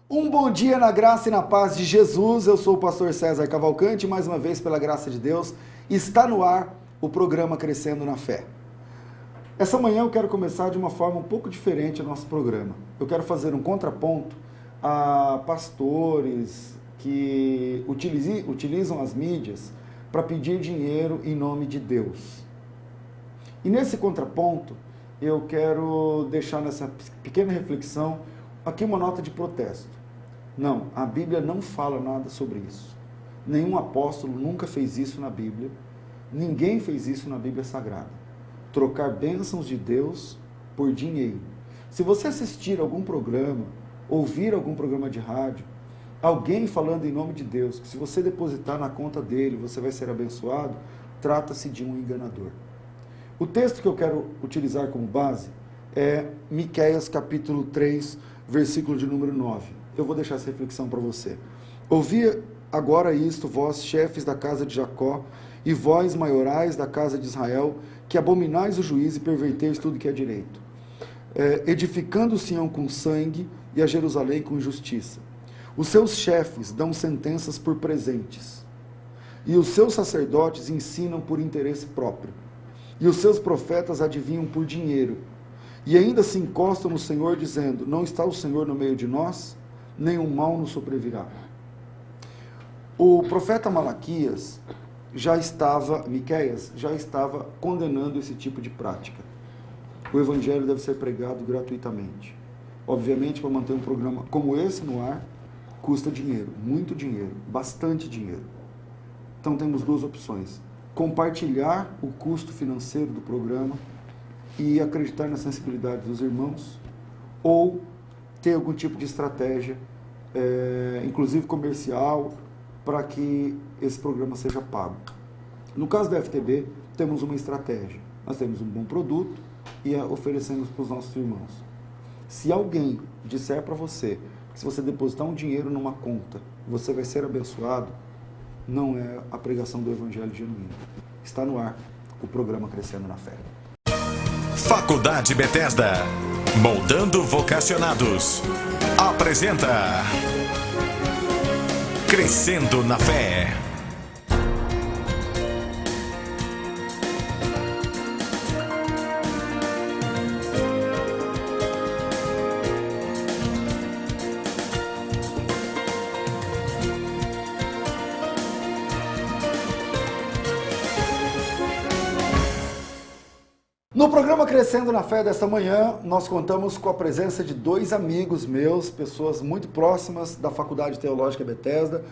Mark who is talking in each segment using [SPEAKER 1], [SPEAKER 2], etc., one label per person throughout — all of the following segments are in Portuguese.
[SPEAKER 1] Um bom dia na graça e na paz de Jesus. Eu sou o pastor César Cavalcante e mais uma vez, pela graça de Deus, está no ar o programa Crescendo na Fé. Essa manhã eu quero começar de uma forma um pouco diferente o nosso programa. Eu quero fazer um contraponto a pastores que utilizam as mídias para pedir dinheiro em nome de Deus. E nesse contraponto, eu quero deixar nessa pequena reflexão aqui uma nota de protesto. Não, a Bíblia não fala nada sobre isso. Nenhum apóstolo nunca fez isso na Bíblia. Ninguém fez isso na Bíblia Sagrada. Trocar bênçãos de Deus por dinheiro. Se você assistir algum programa, ouvir algum programa de rádio, alguém falando em nome de Deus, que se você depositar na conta dele, você vai ser abençoado, trata-se de um enganador. O texto que eu quero utilizar como base é Miqueias capítulo 3, versículo de número 9. Eu vou deixar essa reflexão para você. Ouvi agora isto, vós, chefes da casa de Jacó, e vós, maiorais da casa de Israel, que abominais o juízo e perverteis tudo que é direito, edificando Sião com sangue e a Jerusalém com injustiça. Os seus chefes dão sentenças por presentes, e os seus sacerdotes ensinam por interesse próprio, e os seus profetas adivinham por dinheiro, e ainda se encostam no Senhor, dizendo: não está o Senhor no meio de nós? Nenhum mal nos sobrevirá. O profeta Miqueias já estava condenando esse tipo de prática. O evangelho deve ser pregado gratuitamente. Obviamente, para manter um programa como esse no ar, custa dinheiro, muito dinheiro, bastante dinheiro. Então temos duas opções: compartilhar o custo financeiro do programa e acreditar na sensibilidade dos irmãos, ou ter algum tipo de estratégia, inclusive comercial, para que esse programa seja pago. No caso da FTB, temos uma estratégia. Nós temos um bom produto e oferecemos para os nossos irmãos. Se alguém disser para você que se você depositar um dinheiro numa conta, você vai ser abençoado, não é a pregação do Evangelho genuíno. Está no ar o programa Crescendo na Fé.
[SPEAKER 2] Faculdade Bethesda, moldando vocacionados, apresenta Crescendo na Fé.
[SPEAKER 1] No programa Crescendo na Fé desta manhã, nós contamos com a presença de dois amigos meus, pessoas muito próximas da Faculdade Teológica Bethesda,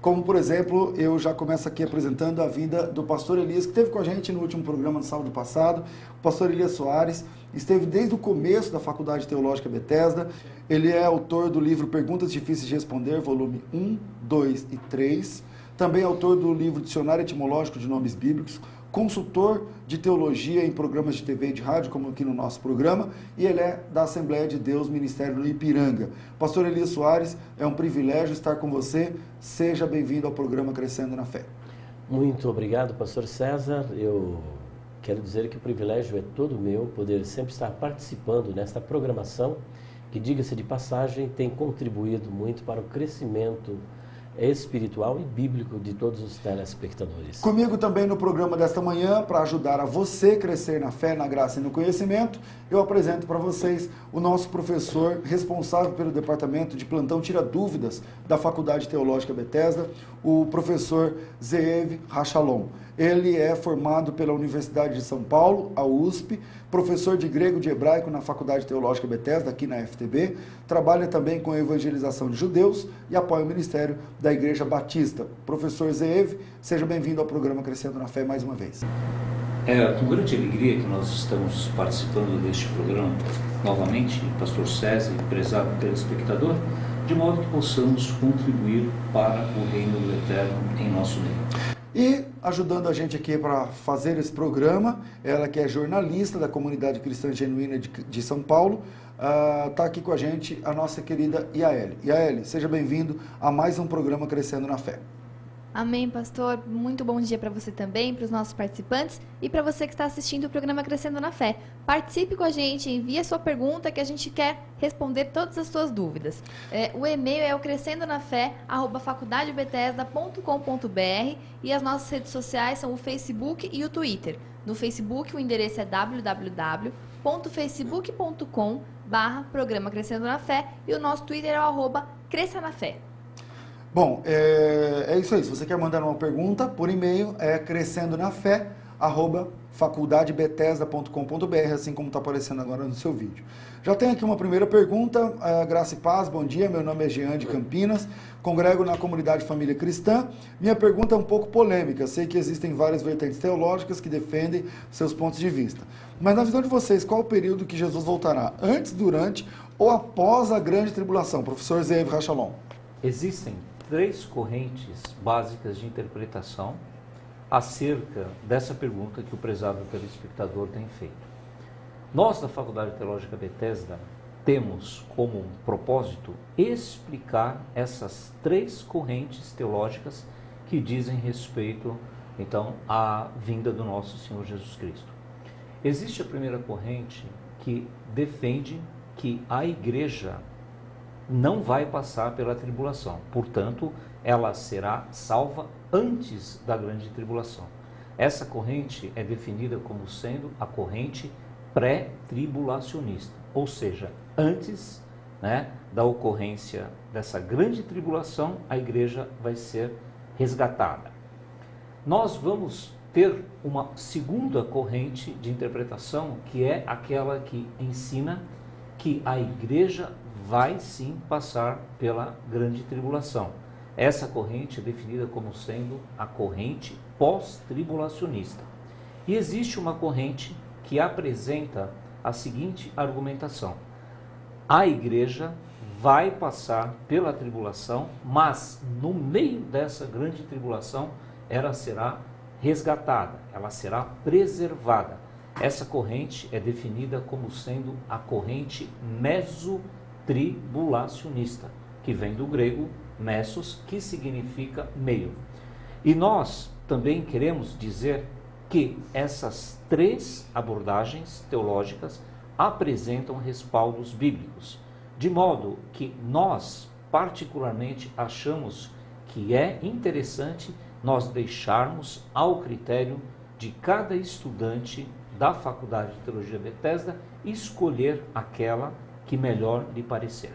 [SPEAKER 1] como, por exemplo, eu já começo aqui apresentando a vida do pastor Elias, que esteve com a gente no último programa no sábado passado. O pastor Elias Soares esteve desde o começo da Faculdade Teológica Bethesda. Ele é autor do livro Perguntas Difíceis de Responder, volume 1, 2 e 3. Também é autor do livro Dicionário Etimológico de Nomes Bíblicos, consultor de teologia em programas de TV e de rádio, como aqui no nosso programa, e ele é da Assembleia de Deus, Ministério no Ipiranga. Pastor Elias Soares, é um privilégio estar com você. Seja bem-vindo ao programa Crescendo na Fé.
[SPEAKER 3] Muito obrigado, pastor César. Eu quero dizer que o privilégio é todo meu, poder sempre estar participando nesta programação, que, diga-se de passagem, tem contribuído muito para o crescimento espiritual e bíblico de todos os telespectadores.
[SPEAKER 1] Comigo também no programa desta manhã, para ajudar a você crescer na fé, na graça e no conhecimento, eu apresento para vocês o nosso professor responsável pelo departamento de plantão Tira Dúvidas da Faculdade Teológica Bethesda, o professor Zeev Rachalon. Ele é formado pela Universidade de São Paulo, a USP, professor de grego e de hebraico na Faculdade Teológica Bethesda, aqui na FTB, trabalha também com a evangelização de judeus e apoia o ministério da Igreja Batista. Professor Zeev, seja bem-vindo ao programa Crescendo na Fé mais uma vez.
[SPEAKER 4] É com grande alegria que nós estamos participando deste programa novamente, pastor César e prezado telespectador, de modo que possamos contribuir para o reino do Eterno em nosso meio.
[SPEAKER 1] E ajudando a gente aqui para fazer esse programa, ela que é jornalista da Comunidade Cristã Genuína de São Paulo, está aqui com a gente a nossa querida Yaeli. Yaeli, seja bem-vindo a mais um programa Crescendo na Fé.
[SPEAKER 5] Amém, pastor. Muito bom dia para você também, para os nossos participantes e para você que está assistindo o programa Crescendo na Fé. Participe com a gente, envie a sua pergunta que a gente quer responder todas as suas dúvidas. O e-mail é o crescendonafé@faculdadebethesda.com.br e as nossas redes sociais são o Facebook e o Twitter. No Facebook o endereço é www.facebook.com/programa Crescendo na Fé e o nosso Twitter é o @cresça na fé.
[SPEAKER 1] Bom, é isso aí. Se você quer mandar uma pergunta por e-mail, é crescendonafé@faculdadebethesda.com.br, assim como está aparecendo agora no seu vídeo. Já tem aqui uma primeira pergunta. Graça e paz, bom dia. Meu nome é Jean de Campinas, congrego na comunidade Família Cristã. Minha pergunta é um pouco polêmica. Sei que existem várias vertentes teológicas que defendem seus pontos de vista. Mas na visão de vocês, qual o período que Jesus voltará? Antes, durante ou após a grande tribulação? Professor Zeev Rachalon.
[SPEAKER 4] Existem 3 correntes básicas de interpretação acerca dessa pergunta que o prezado telespectador tem feito. Nós, da Faculdade Teológica Bethesda, temos como propósito explicar essas 3 correntes teológicas que dizem respeito, então, à vinda do nosso Senhor Jesus Cristo. Existe a primeira corrente que defende que a igreja não vai passar pela tribulação, portanto, ela será salva antes da grande tribulação. Essa corrente é definida como sendo a corrente pré-tribulacionista, ou seja, antes, da ocorrência dessa grande tribulação, a igreja vai ser resgatada. Nós vamos ter uma segunda corrente de interpretação, que é aquela que ensina que a igreja vai sim passar pela grande tribulação. Essa corrente é definida como sendo a corrente pós-tribulacionista. E existe uma corrente que apresenta a seguinte argumentação: a igreja vai passar pela tribulação, mas no meio dessa grande tribulação ela será resgatada, ela será preservada. Essa corrente é definida como sendo a corrente mesotribulacionista, que vem do grego mesos, que significa meio. E nós também queremos dizer que essas 3 abordagens teológicas apresentam respaldos bíblicos, de modo que nós particularmente achamos que é interessante nós deixarmos ao critério de cada estudante da Faculdade de Teologia Bethesda escolher aquela que melhor lhe parecer.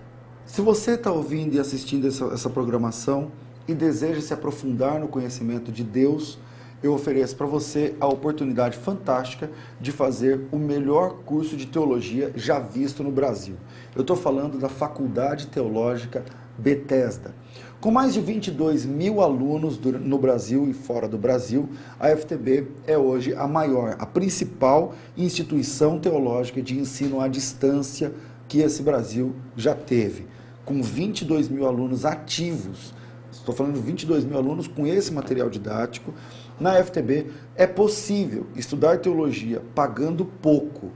[SPEAKER 1] Se você está ouvindo e assistindo essa programação e deseja se aprofundar no conhecimento de Deus, eu ofereço para você a oportunidade fantástica de fazer o melhor curso de teologia já visto no Brasil. Eu estou falando da Faculdade Teológica Bethesda. Com mais de 22 mil alunos no Brasil e fora do Brasil, a FTB é hoje a maior, a principal instituição teológica de ensino à distância que esse Brasil já teve, com 22 mil alunos ativos. Estou falando de 22 mil alunos com esse material didático. Na FTB é possível estudar teologia pagando pouco,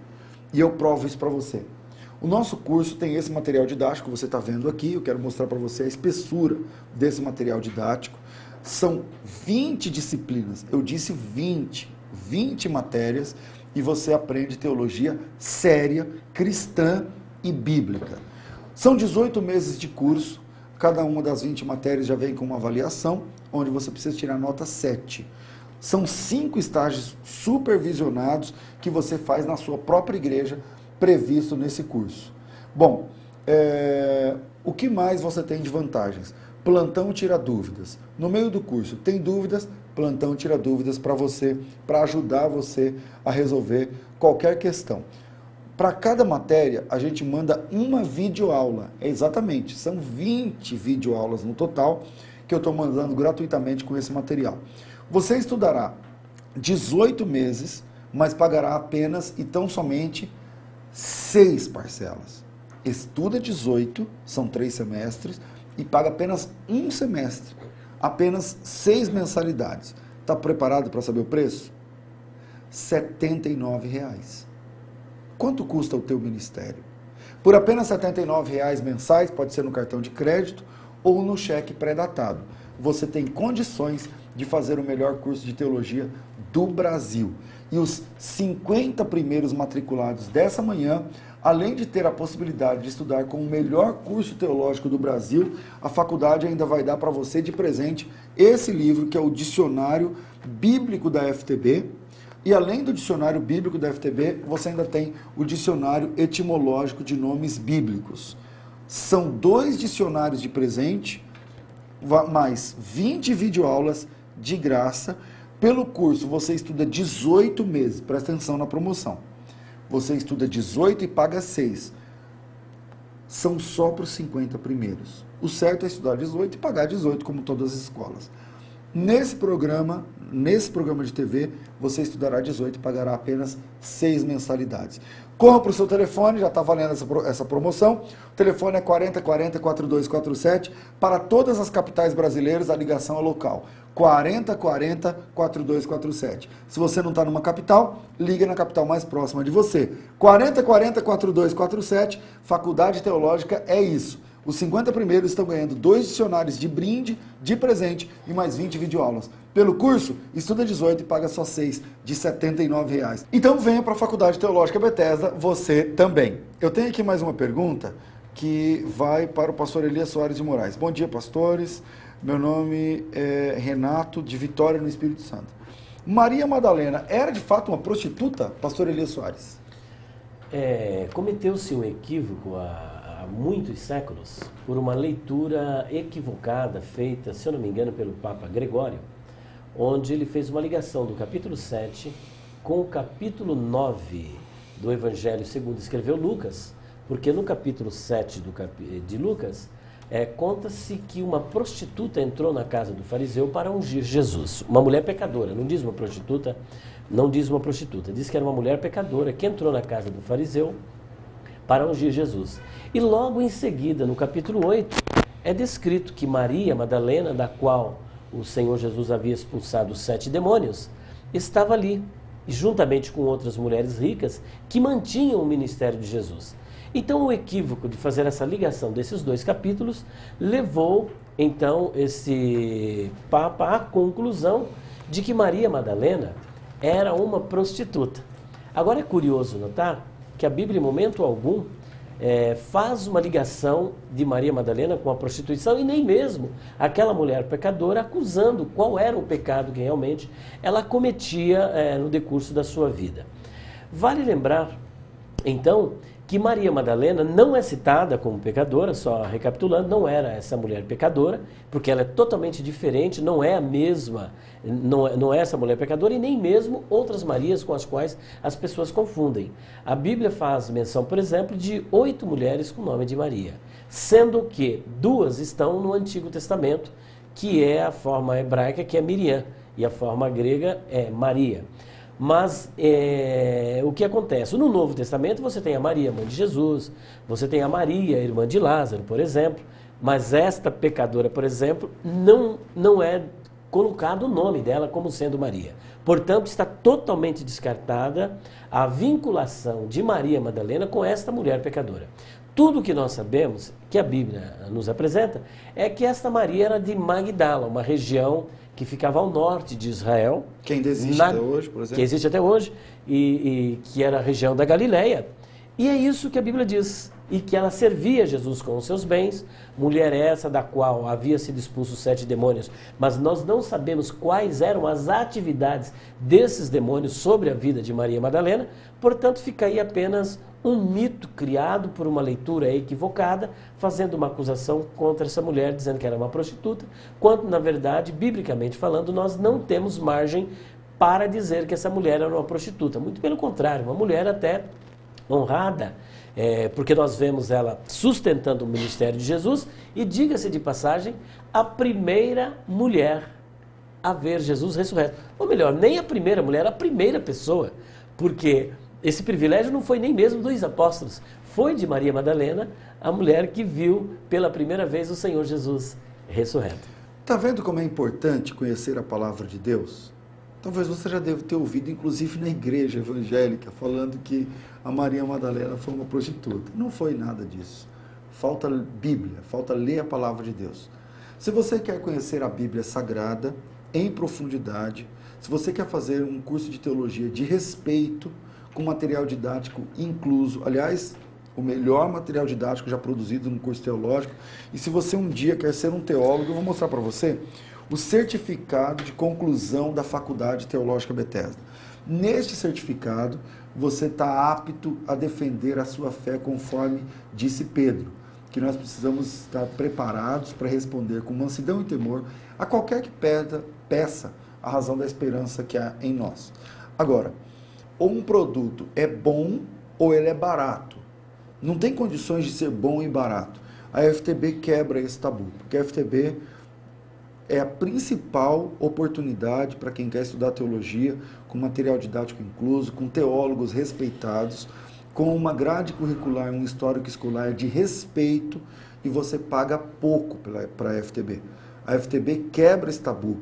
[SPEAKER 1] e eu provo isso para você. O nosso curso tem esse material didático que você está vendo aqui. Eu quero mostrar para você a espessura desse material didático. São 20 disciplinas, eu disse 20 matérias, e você aprende teologia séria, cristã e bíblica. São 18 meses de curso, cada uma das 20 matérias já vem com uma avaliação, onde você precisa tirar nota 7. São 5 estágios supervisionados que você faz na sua própria igreja, previsto nesse curso. Bom, o que mais você tem de vantagens? Plantão tira dúvidas. No meio do curso, tem dúvidas? Plantão tira dúvidas para você, para ajudar você a resolver qualquer questão. Para cada matéria, a gente manda uma videoaula. Exatamente, são 20 videoaulas no total que eu estou mandando gratuitamente com esse material. Você estudará 18 meses, mas pagará apenas e tão somente 6 parcelas. Estuda 18, são 3 semestres, e paga apenas um semestre. Apenas 6 mensalidades. Está preparado para saber o preço? R$ 79,00. Quanto custa o teu ministério? Por apenas R$ 79,00 mensais, pode ser no cartão de crédito ou no cheque pré-datado. você tem condições de fazer o melhor curso de teologia do Brasil. E os 50 primeiros matriculados dessa manhã, além de ter a possibilidade de estudar com o melhor curso teológico do Brasil, a faculdade ainda vai dar para você de presente esse livro, que é o Dicionário Bíblico da FTB. E além do Dicionário Bíblico da FTB, você ainda tem o Dicionário Etimológico de Nomes Bíblicos. São 2 dicionários de presente, mais 20 videoaulas de graça. Pelo curso, você estuda 18 meses, presta atenção na promoção. Você estuda 18 e paga 6. São só para os 50 primeiros. O certo é estudar 18 e pagar 18, como todas as escolas. Nesse programa de TV, você estudará 18 e pagará apenas 6 mensalidades. Corra para o seu telefone, já está valendo essa promoção. O telefone é 4040-4247. Para todas as capitais brasileiras, a ligação é local. 4040-4247. Se você não está numa capital, liga na capital mais próxima de você. 4040-4247. Faculdade Teológica é isso. Os 50 primeiros estão ganhando 2 dicionários de brinde, de presente e mais 20 videoaulas. Pelo curso, estuda 18 e paga só 6, de R$ 79,00. Então venha para a Faculdade Teológica Bethesda, você também. Eu tenho aqui mais uma pergunta que vai para o pastor Elias Soares de Moraes. Bom dia, pastores. Meu nome é Renato, de Vitória, no Espírito Santo. Maria Madalena era de fato uma prostituta, pastor Elias Soares?
[SPEAKER 3] Cometeu-se um equívoco há muitos séculos por uma leitura equivocada feita, se eu não me engano, pelo Papa Gregório, onde ele fez uma ligação do capítulo 7 com o capítulo 9 do Evangelho segundo escreveu Lucas, porque no capítulo 7 de Lucas, conta-se que uma prostituta entrou na casa do fariseu para ungir Jesus. Uma mulher pecadora, não diz uma prostituta, diz que era uma mulher pecadora que entrou na casa do fariseu para ungir Jesus. E logo em seguida, no capítulo 8, é descrito que Maria Madalena, da qual o Senhor Jesus havia expulsado os 7 demônios, estava ali, juntamente com outras mulheres ricas que mantinham o ministério de Jesus. Então o equívoco de fazer essa ligação desses 2 capítulos levou, então, esse Papa à conclusão de que Maria Madalena era uma prostituta. Agora é curioso notar que a Bíblia, em momento algum, faz uma ligação de Maria Madalena com a prostituição e nem mesmo aquela mulher pecadora acusando qual era o pecado que realmente ela cometia no decurso da sua vida. Vale lembrar, então, que Maria Madalena não é citada como pecadora, só recapitulando, não era essa mulher pecadora, porque ela é totalmente diferente, não é a mesma, não é essa mulher pecadora e nem mesmo outras Marias com as quais as pessoas confundem. A Bíblia faz menção, por exemplo, de 8 mulheres com o nome de Maria, sendo que 2 estão no Antigo Testamento, que é a forma hebraica, que é Miriam, e a forma grega é Maria. Mas o que acontece? No Novo Testamento você tem a Maria, mãe de Jesus, você tem a Maria, irmã de Lázaro, por exemplo, mas esta pecadora, por exemplo, não é colocado o nome dela como sendo Maria. Portanto, está totalmente descartada a vinculação de Maria Madalena com esta mulher pecadora. Tudo o que nós sabemos, que a Bíblia nos apresenta, é que esta Maria era de Magdala, uma região que ficava ao norte de Israel.
[SPEAKER 1] Que ainda existe até hoje, por exemplo.
[SPEAKER 3] Que existe até hoje, e que era a região da Galileia. E é isso que a Bíblia diz. E que ela servia Jesus com os seus bens, mulher essa da qual havia sido expulso os 7 demônios, mas nós não sabemos quais eram as atividades desses demônios sobre a vida de Maria Madalena, portanto fica aí apenas um mito criado por uma leitura equivocada, fazendo uma acusação contra essa mulher, dizendo que era uma prostituta, quando na verdade, biblicamente falando, nós não temos margem para dizer que essa mulher era uma prostituta, muito pelo contrário, uma mulher até honrada, porque nós vemos ela sustentando o ministério de Jesus e, diga-se de passagem, a primeira mulher a ver Jesus ressurreto. Ou melhor, nem a primeira mulher, a primeira pessoa, porque esse privilégio não foi nem mesmo dos apóstolos, foi de Maria Madalena, a mulher que viu pela primeira vez o Senhor Jesus ressurreto.
[SPEAKER 1] Está vendo como é importante conhecer a palavra de Deus? Talvez você já deve ter ouvido, inclusive na igreja evangélica, falando que a Maria Madalena foi uma prostituta. Não foi nada disso. Falta Bíblia, falta ler a palavra de Deus. Se você quer conhecer a Bíblia Sagrada em profundidade, se você quer fazer um curso de teologia de respeito, com material didático incluso, aliás, o melhor material didático já produzido no curso teológico, e se você um dia quer ser um teólogo, eu vou mostrar para você o certificado de conclusão da Faculdade Teológica Bethesda. Neste certificado, você está apto a defender a sua fé conforme disse Pedro, que nós precisamos estar preparados para responder com mansidão e temor a qualquer que peça a razão da esperança que há em nós. Agora, ou um produto é bom ou ele é barato. Não tem condições de ser bom e barato. A FTB quebra esse tabu, porque a FTB é a principal oportunidade para quem quer estudar teologia, com material didático incluso, com teólogos respeitados, com uma grade curricular, um histórico escolar de respeito, e você paga pouco para a FTB. A FTB quebra esse tabu.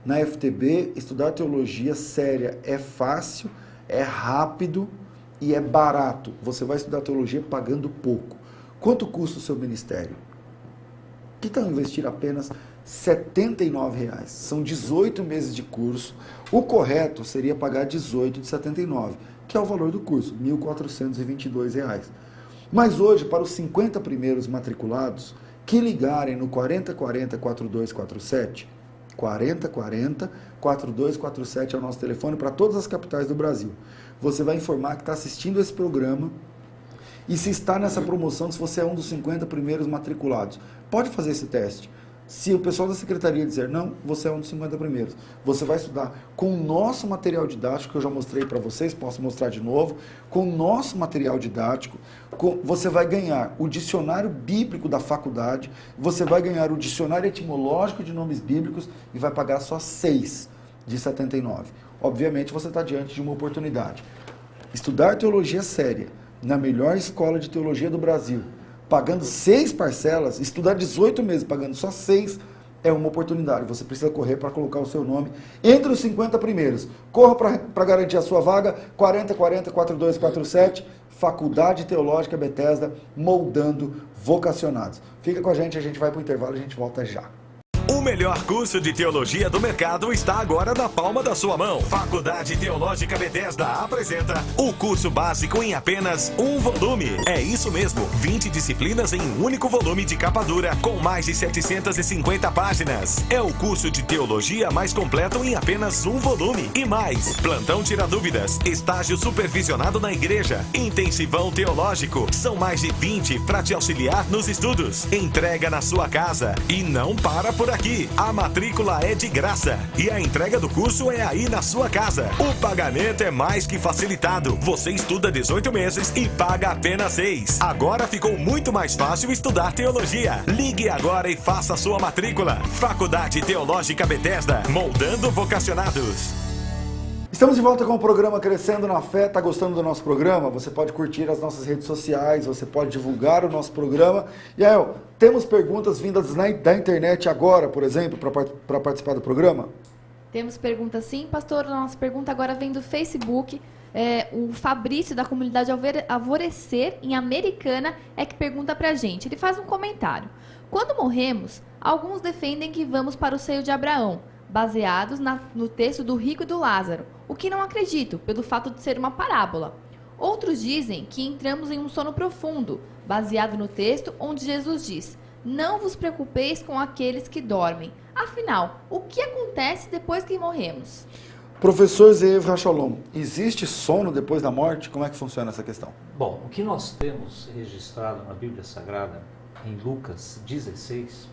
[SPEAKER 1] Na FTB, estudar teologia séria é fácil, é rápido e é barato. Você vai estudar teologia pagando pouco. Quanto custa o seu ministério? Que tal investir apenas R$ 79,00? São 18 meses de curso. O correto seria pagar 18 de 79, que é o valor do curso, R$ 1.422. Mas hoje, para os 50 primeiros matriculados que ligarem no 4040-4247, 4040-4247 é o nosso telefone para todas as capitais do Brasil. Você vai informar que está assistindo esse programa e se está nessa promoção, se você é um dos 50 primeiros matriculados. Pode fazer esse teste. Se o pessoal da secretaria dizer não, você é um dos 50 primeiros. Você vai estudar com o nosso material didático, que eu já mostrei para vocês, posso mostrar de novo. Com o nosso material didático, você vai ganhar o dicionário bíblico da faculdade, você vai ganhar o dicionário etimológico de nomes bíblicos e vai pagar só 6 de 79. Obviamente você está diante de uma oportunidade. Estudar teologia séria na melhor escola de teologia do Brasil, pagando 6 parcelas, estudar 18 meses pagando só 6, é uma oportunidade. Você precisa correr para colocar o seu nome entre os 50 primeiros. Corra para garantir a sua vaga, 4040-4247, Faculdade Teológica Bethesda, moldando vocacionados. Fica com a gente vai para o intervalo e a gente volta já.
[SPEAKER 2] O melhor curso de teologia do mercado está agora na palma da sua mão. Faculdade Teológica Bethesda apresenta o curso básico em apenas um volume. É isso mesmo, 20 disciplinas em um único volume de capa dura, com mais de 750 páginas. É o curso de teologia mais completo em apenas um volume. E mais, plantão tira dúvidas, estágio supervisionado na igreja, intensivão teológico. São mais de 20 para te auxiliar nos estudos. Entrega na sua casa. E não para por aqui. A matrícula é de graça e a entrega do curso é aí na sua casa. O pagamento é mais que facilitado. Você estuda 18 meses e paga apenas 6. Agora ficou muito mais fácil estudar teologia. Ligue agora e faça sua matrícula. Faculdade Teológica Bethesda, moldando vocacionados.
[SPEAKER 1] Estamos de volta com o programa Crescendo na Fé. Está gostando do nosso programa? Você pode curtir as nossas redes sociais, você pode divulgar o nosso programa. E aí, temos perguntas vindas da internet agora, por exemplo, para participar do programa?
[SPEAKER 5] Temos perguntas sim, pastor. Nossa pergunta agora vem do Facebook. O Fabrício, da comunidade Alvorecer, em Americana, é que pergunta pra gente. Ele faz um comentário. Quando morremos, alguns defendem que vamos para o seio de Abraão, baseados no texto do rico e do Lázaro, o que não acredito, pelo fato de ser uma parábola. Outros dizem que entramos em um sono profundo, baseado no texto onde Jesus diz: não vos preocupeis com aqueles que dormem. Afinal, o que acontece depois que morremos?
[SPEAKER 1] Professor Zeev Racholom, existe sono depois da morte? Como é que funciona essa questão?
[SPEAKER 4] Bom, o que nós temos registrado na Bíblia Sagrada, em Lucas 16,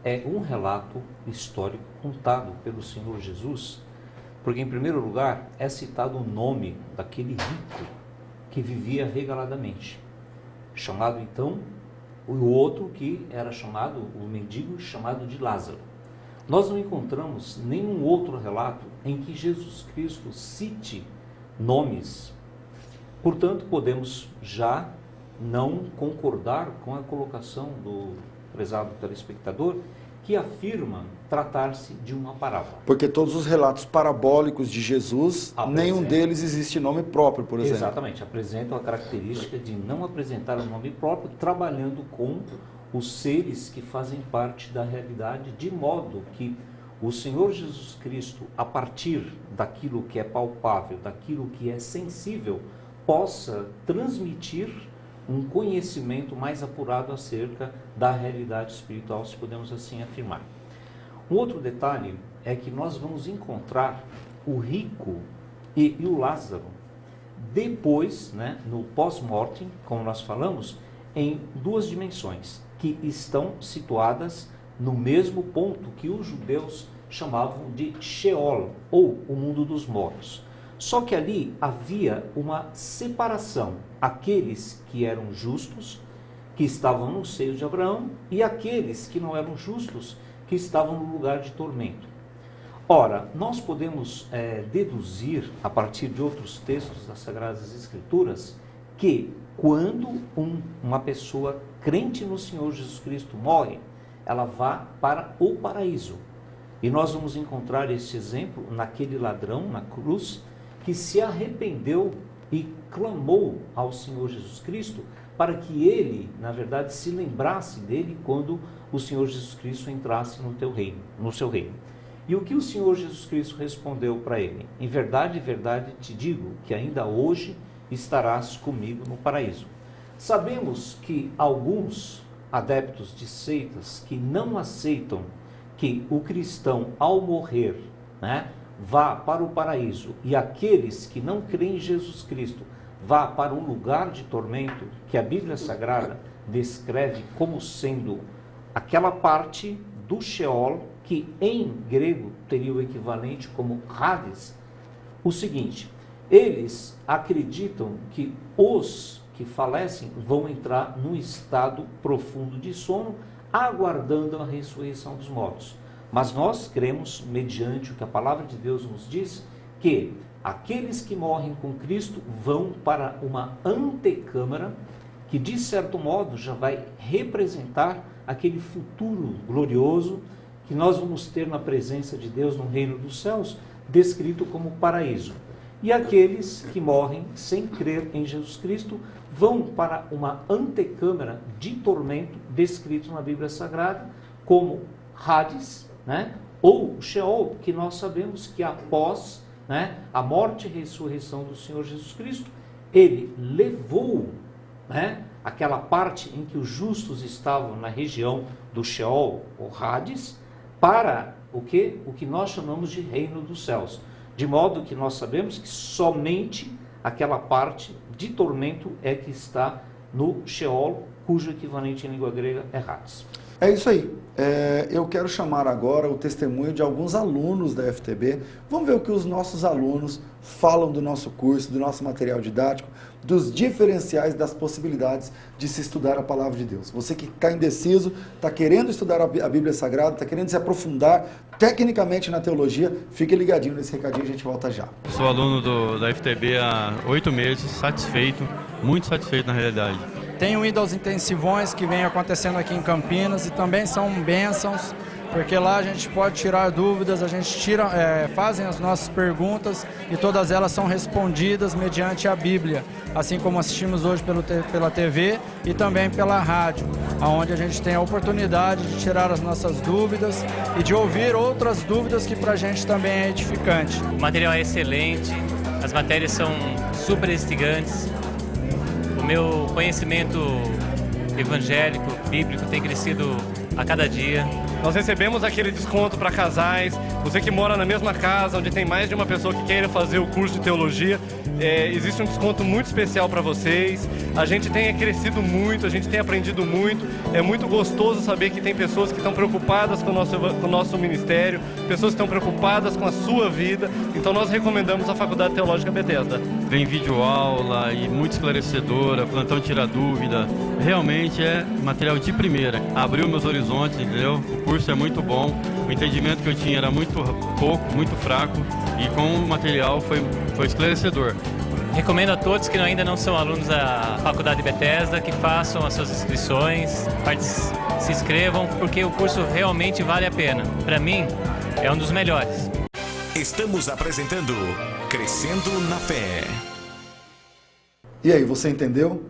[SPEAKER 4] é um relato histórico contado pelo Senhor Jesus, porque em primeiro lugar é citado o nome daquele rico que vivia regaladamente, chamado então o outro que era chamado, o mendigo chamado de Lázaro. Nós não encontramos nenhum outro relato em que Jesus Cristo cite nomes, portanto podemos já não concordar com a colocação do prezado telespectador, que afirma tratar-se de uma parábola.
[SPEAKER 1] Porque todos os relatos parabólicos de Jesus, nenhum deles existe nome próprio, por exemplo.
[SPEAKER 4] Exatamente, apresentam a característica de não apresentar o nome próprio, trabalhando com os seres que fazem parte da realidade, de modo que o Senhor Jesus Cristo, a partir daquilo que é palpável, daquilo que é sensível, possa transmitir um conhecimento mais apurado acerca da realidade espiritual, se podemos assim afirmar. Um outro detalhe é que nós vamos encontrar o rico e o Lázaro depois, no pós-mortem, como nós falamos, em duas dimensões, que estão situadas no mesmo ponto que os judeus chamavam de Sheol, ou o mundo dos mortos. Só que ali havia uma separação, aqueles que eram justos, que estavam no seio de Abraão, e aqueles que não eram justos, que estavam no lugar de tormento. Ora, nós podemos deduzir, a partir de outros textos das Sagradas Escrituras, que quando uma pessoa crente no Senhor Jesus Cristo morre, ela vá para o paraíso. E nós vamos encontrar esse exemplo naquele ladrão na cruz, que se arrependeu e clamou ao Senhor Jesus Cristo para que ele, na verdade, se lembrasse dele quando o Senhor Jesus Cristo entrasse no seu reino. E o que o Senhor Jesus Cristo respondeu para ele? Em verdade, te digo que ainda hoje estarás comigo no paraíso. Sabemos que alguns adeptos de seitas que não aceitam que o cristão, ao morrer, vá para o paraíso, e aqueles que não creem em Jesus Cristo vá para um lugar de tormento, que a Bíblia Sagrada descreve como sendo aquela parte do Sheol, que em grego teria o equivalente como Hades. O seguinte, eles acreditam que os que falecem vão entrar num estado profundo de sono, aguardando a ressurreição dos mortos. Mas nós cremos, mediante o que a palavra de Deus nos diz, que aqueles que morrem com Cristo vão para uma antecâmara, que de certo modo já vai representar aquele futuro glorioso que nós vamos ter na presença de Deus no reino dos céus, descrito como paraíso. E aqueles que morrem sem crer em Jesus Cristo vão para uma antecâmara de tormento, descrito na Bíblia Sagrada como Hades, ou Sheol, que nós sabemos que após a morte e ressurreição do Senhor Jesus Cristo, ele levou aquela parte em que os justos estavam na região do Sheol, ou Hades, para o que nós chamamos de reino dos céus. De modo que nós sabemos que somente aquela parte de tormento é que está no Sheol, cujo equivalente em língua grega é Hades.
[SPEAKER 1] É isso aí. Eu quero chamar agora o testemunho de alguns alunos da FTB. Vamos ver o que os nossos alunos falam do nosso curso, do nosso material didático, dos diferenciais, das possibilidades de se estudar a Palavra de Deus. Você que está indeciso, está querendo estudar a Bíblia Sagrada, está querendo se aprofundar tecnicamente na teologia, fique ligadinho nesse recadinho, a gente volta já.
[SPEAKER 6] Sou aluno da FTB há 8 meses, satisfeito, muito satisfeito na realidade.
[SPEAKER 7] Tenho ido aos intensivões que vem acontecendo aqui em Campinas e também são bênçãos, porque lá a gente pode tirar dúvidas, a gente fazem as nossas perguntas e todas elas são respondidas mediante a Bíblia, assim como assistimos hoje pela TV e também pela rádio, onde a gente tem a oportunidade de tirar as nossas dúvidas e de ouvir outras dúvidas que para a gente também é edificante.
[SPEAKER 8] O material é excelente, as matérias são super instigantes. O meu conhecimento evangélico, bíblico, tem crescido a cada dia.
[SPEAKER 9] Nós recebemos aquele desconto para casais, você que mora na mesma casa, onde tem mais de uma pessoa que queira fazer o curso de teologia, existe um desconto muito especial para vocês. A gente tem crescido muito, a gente tem aprendido muito. É muito gostoso saber que tem pessoas que estão preocupadas com o nosso ministério, pessoas que estão preocupadas com a sua vida. Então nós recomendamos a Faculdade Teológica Bethesda.
[SPEAKER 6] Vem videoaula e muito esclarecedora, plantão tira dúvida. Realmente é material de primeira. Abriu meus horizontes, entendeu? O curso é muito bom. O entendimento que eu tinha era muito pouco, muito fraco. E com o material foi esclarecedor.
[SPEAKER 8] Recomendo a todos que ainda não são alunos da Faculdade Bethesda que façam as suas inscrições, se inscrevam, porque o curso realmente vale a pena. Para mim, é um dos melhores.
[SPEAKER 2] Estamos apresentando Crescendo na Fé.
[SPEAKER 1] E aí, você entendeu?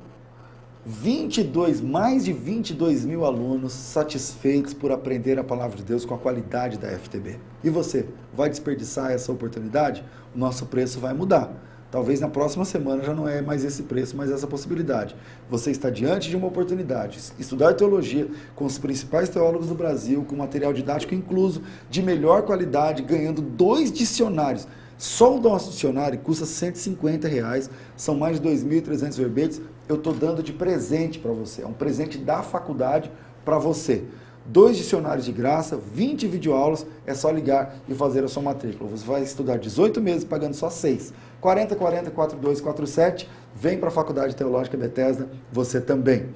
[SPEAKER 1] mais de 22 mil alunos satisfeitos por aprender a palavra de Deus com a qualidade da FTB. E você, vai desperdiçar essa oportunidade? O nosso preço vai mudar. Talvez na próxima semana já não é mais esse preço, mas essa possibilidade. Você está diante de uma oportunidade. Estudar teologia com os principais teólogos do Brasil, com material didático incluso, de melhor qualidade, ganhando 2 dicionários. Só o nosso dicionário custa R$150, são mais de 2.300 verbetes. Eu estou dando de presente para você, é um presente da faculdade para você. 2 dicionários de graça, 20 videoaulas, é só ligar e fazer a sua matrícula. Você vai estudar 18 meses pagando só 6. 4040-4247, vem para a Faculdade Teológica Bethesda, você também.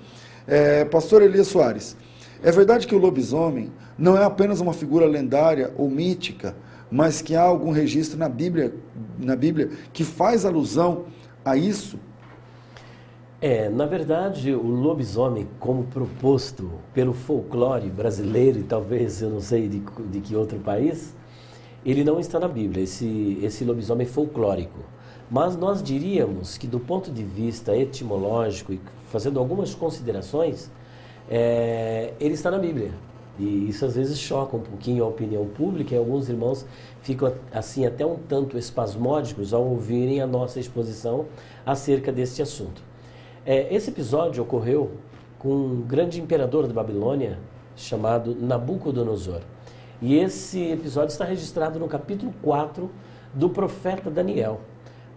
[SPEAKER 1] Pastor Elias Soares, é verdade que o lobisomem não é apenas uma figura lendária ou mítica, mas que há algum registro na Bíblia que faz alusão a isso?
[SPEAKER 3] Na verdade, o lobisomem, como proposto pelo folclore brasileiro, e talvez, eu não sei de que outro país, ele não está na Bíblia, esse lobisomem folclórico. Mas nós diríamos que, do ponto de vista etimológico, e fazendo algumas considerações, ele está na Bíblia. E isso às vezes choca um pouquinho a opinião pública, e alguns irmãos ficam assim até um tanto espasmódicos ao ouvirem a nossa exposição acerca deste assunto. Esse episódio ocorreu com um grande imperador da Babilônia chamado Nabucodonosor. E esse episódio está registrado no capítulo 4 do profeta Daniel,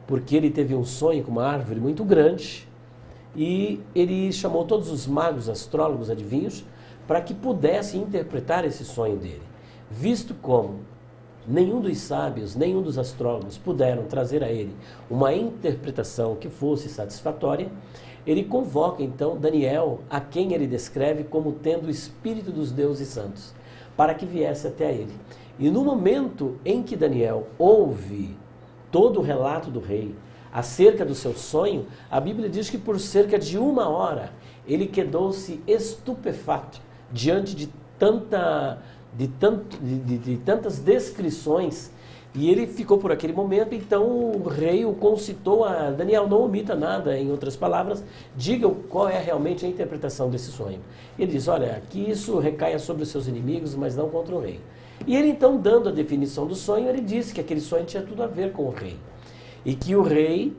[SPEAKER 3] porque ele teve um sonho com uma árvore muito grande e ele chamou todos os magos, astrólogos, adivinhos, para que pudessem interpretar esse sonho dele. Visto como nenhum dos sábios, nenhum dos astrólogos puderam trazer a ele uma interpretação que fosse satisfatória, ele convoca então Daniel, a quem ele descreve como tendo o espírito dos deuses santos, para que viesse até ele. E no momento em que Daniel ouve todo o relato do rei acerca do seu sonho, a Bíblia diz que por cerca de 1 hora ele quedou-se estupefato diante de tantas descrições, e ele ficou por aquele momento. Então o rei o concitou a Daniel: não omita nada, em outras palavras, diga qual é realmente a interpretação desse sonho. Ele diz: olha, que isso recaia sobre os seus inimigos, mas não contra o rei. E ele então, dando a definição do sonho, ele disse que aquele sonho tinha tudo a ver com o rei, e que o rei,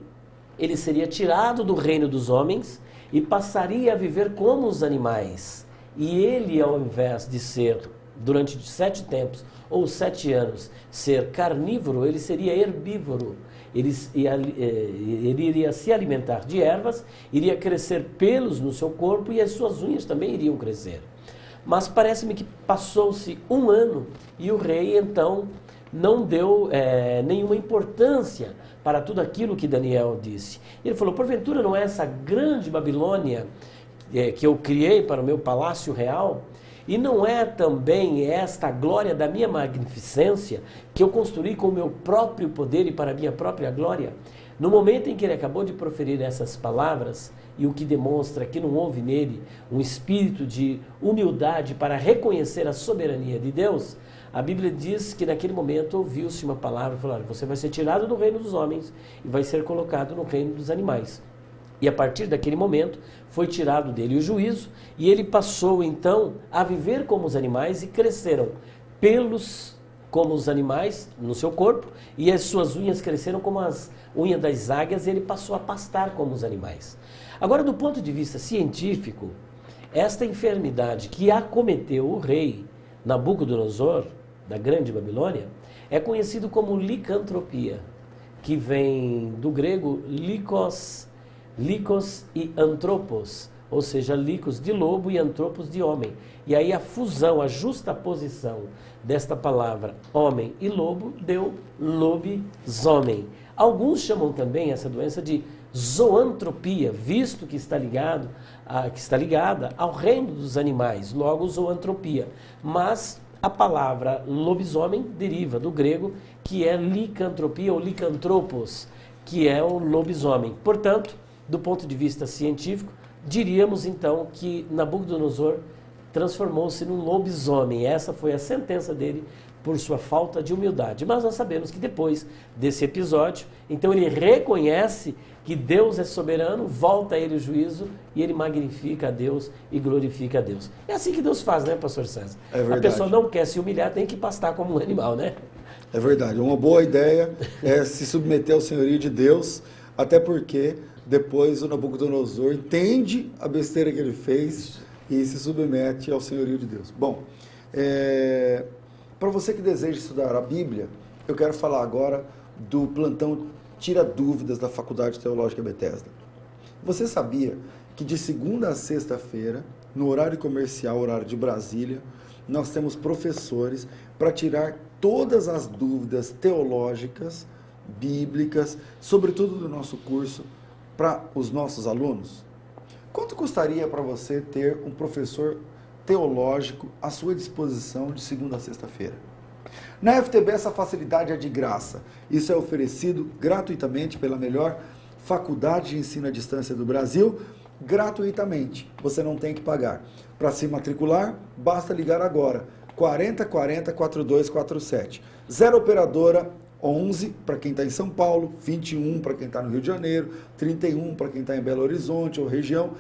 [SPEAKER 3] ele seria tirado do reino dos homens e passaria a viver como os animais. E ele, ao invés de ser, durante 7 tempos ou 7 anos, ser carnívoro, ele seria herbívoro. Ele iria se alimentar de ervas, iria crescer pelos no seu corpo e as suas unhas também iriam crescer. Mas parece-me que passou-se 1 ano e o rei então não deu nenhuma importância para tudo aquilo que Daniel disse. Ele falou: porventura não é essa grande Babilônia que eu criei para o meu palácio real? E não é também esta a glória da minha magnificência que eu construí com o meu próprio poder e para a minha própria glória? No momento em que ele acabou de proferir essas palavras, e o que demonstra que não houve nele um espírito de humildade para reconhecer a soberania de Deus, a Bíblia diz que naquele momento ouviu-se uma palavra e falou: olha, você vai ser tirado do reino dos homens e vai ser colocado no reino dos animais. E a partir daquele momento foi tirado dele o juízo e ele passou então a viver como os animais, e cresceram pelos como os animais no seu corpo, e as suas unhas cresceram como as unhas das águias, e ele passou a pastar como os animais. Agora, do ponto de vista científico, esta enfermidade que acometeu o rei Nabucodonosor, da Grande Babilônia, é conhecido como licantropia, que vem do grego likos e antropos, ou seja, licos de lobo e antropos de homem. E aí a fusão, a justaposição desta palavra homem e lobo deu lobisomem. Alguns chamam também essa doença de zoantropia, visto que está ligada ao reino dos animais, logo zoantropia. Mas a palavra lobisomem deriva do grego, que é licantropia ou licantropos, que é o lobisomem. Portanto, do ponto de vista científico, diríamos então que Nabucodonosor transformou-se num lobisomem. Essa foi a sentença dele por sua falta de humildade. Mas nós sabemos que depois desse episódio, então ele reconhece que Deus é soberano, volta a Ele o juízo e Ele magnifica a Deus e glorifica a Deus. É assim que Deus faz, né, pastor César?
[SPEAKER 1] É verdade.
[SPEAKER 3] A pessoa não quer se humilhar, tem que pastar como um animal, né?
[SPEAKER 1] É verdade. Uma boa ideia é se submeter ao senhorio de Deus, até porque depois o Nabucodonosor entende a besteira que ele fez e se submete ao senhorio de Deus. Bom, para você que deseja estudar a Bíblia, eu quero falar agora do plantão Tira Dúvidas da Faculdade Teológica Bethesda. Você sabia que de segunda a sexta-feira, no horário comercial, horário de Brasília, nós temos professores para tirar todas as dúvidas teológicas, bíblicas, sobretudo do nosso curso, para os nossos alunos? Quanto custaria para você ter um professor teológico à sua disposição de segunda a sexta-feira? Na FTB essa facilidade é de graça. Isso é oferecido gratuitamente pela melhor faculdade de ensino à distância do Brasil, gratuitamente. Você não tem que pagar. Para se matricular, basta ligar agora. 4040 4247. 0 operadora 11 para quem está em São Paulo, 21 para quem está no Rio de Janeiro, 31 para quem está em Belo Horizonte ou região.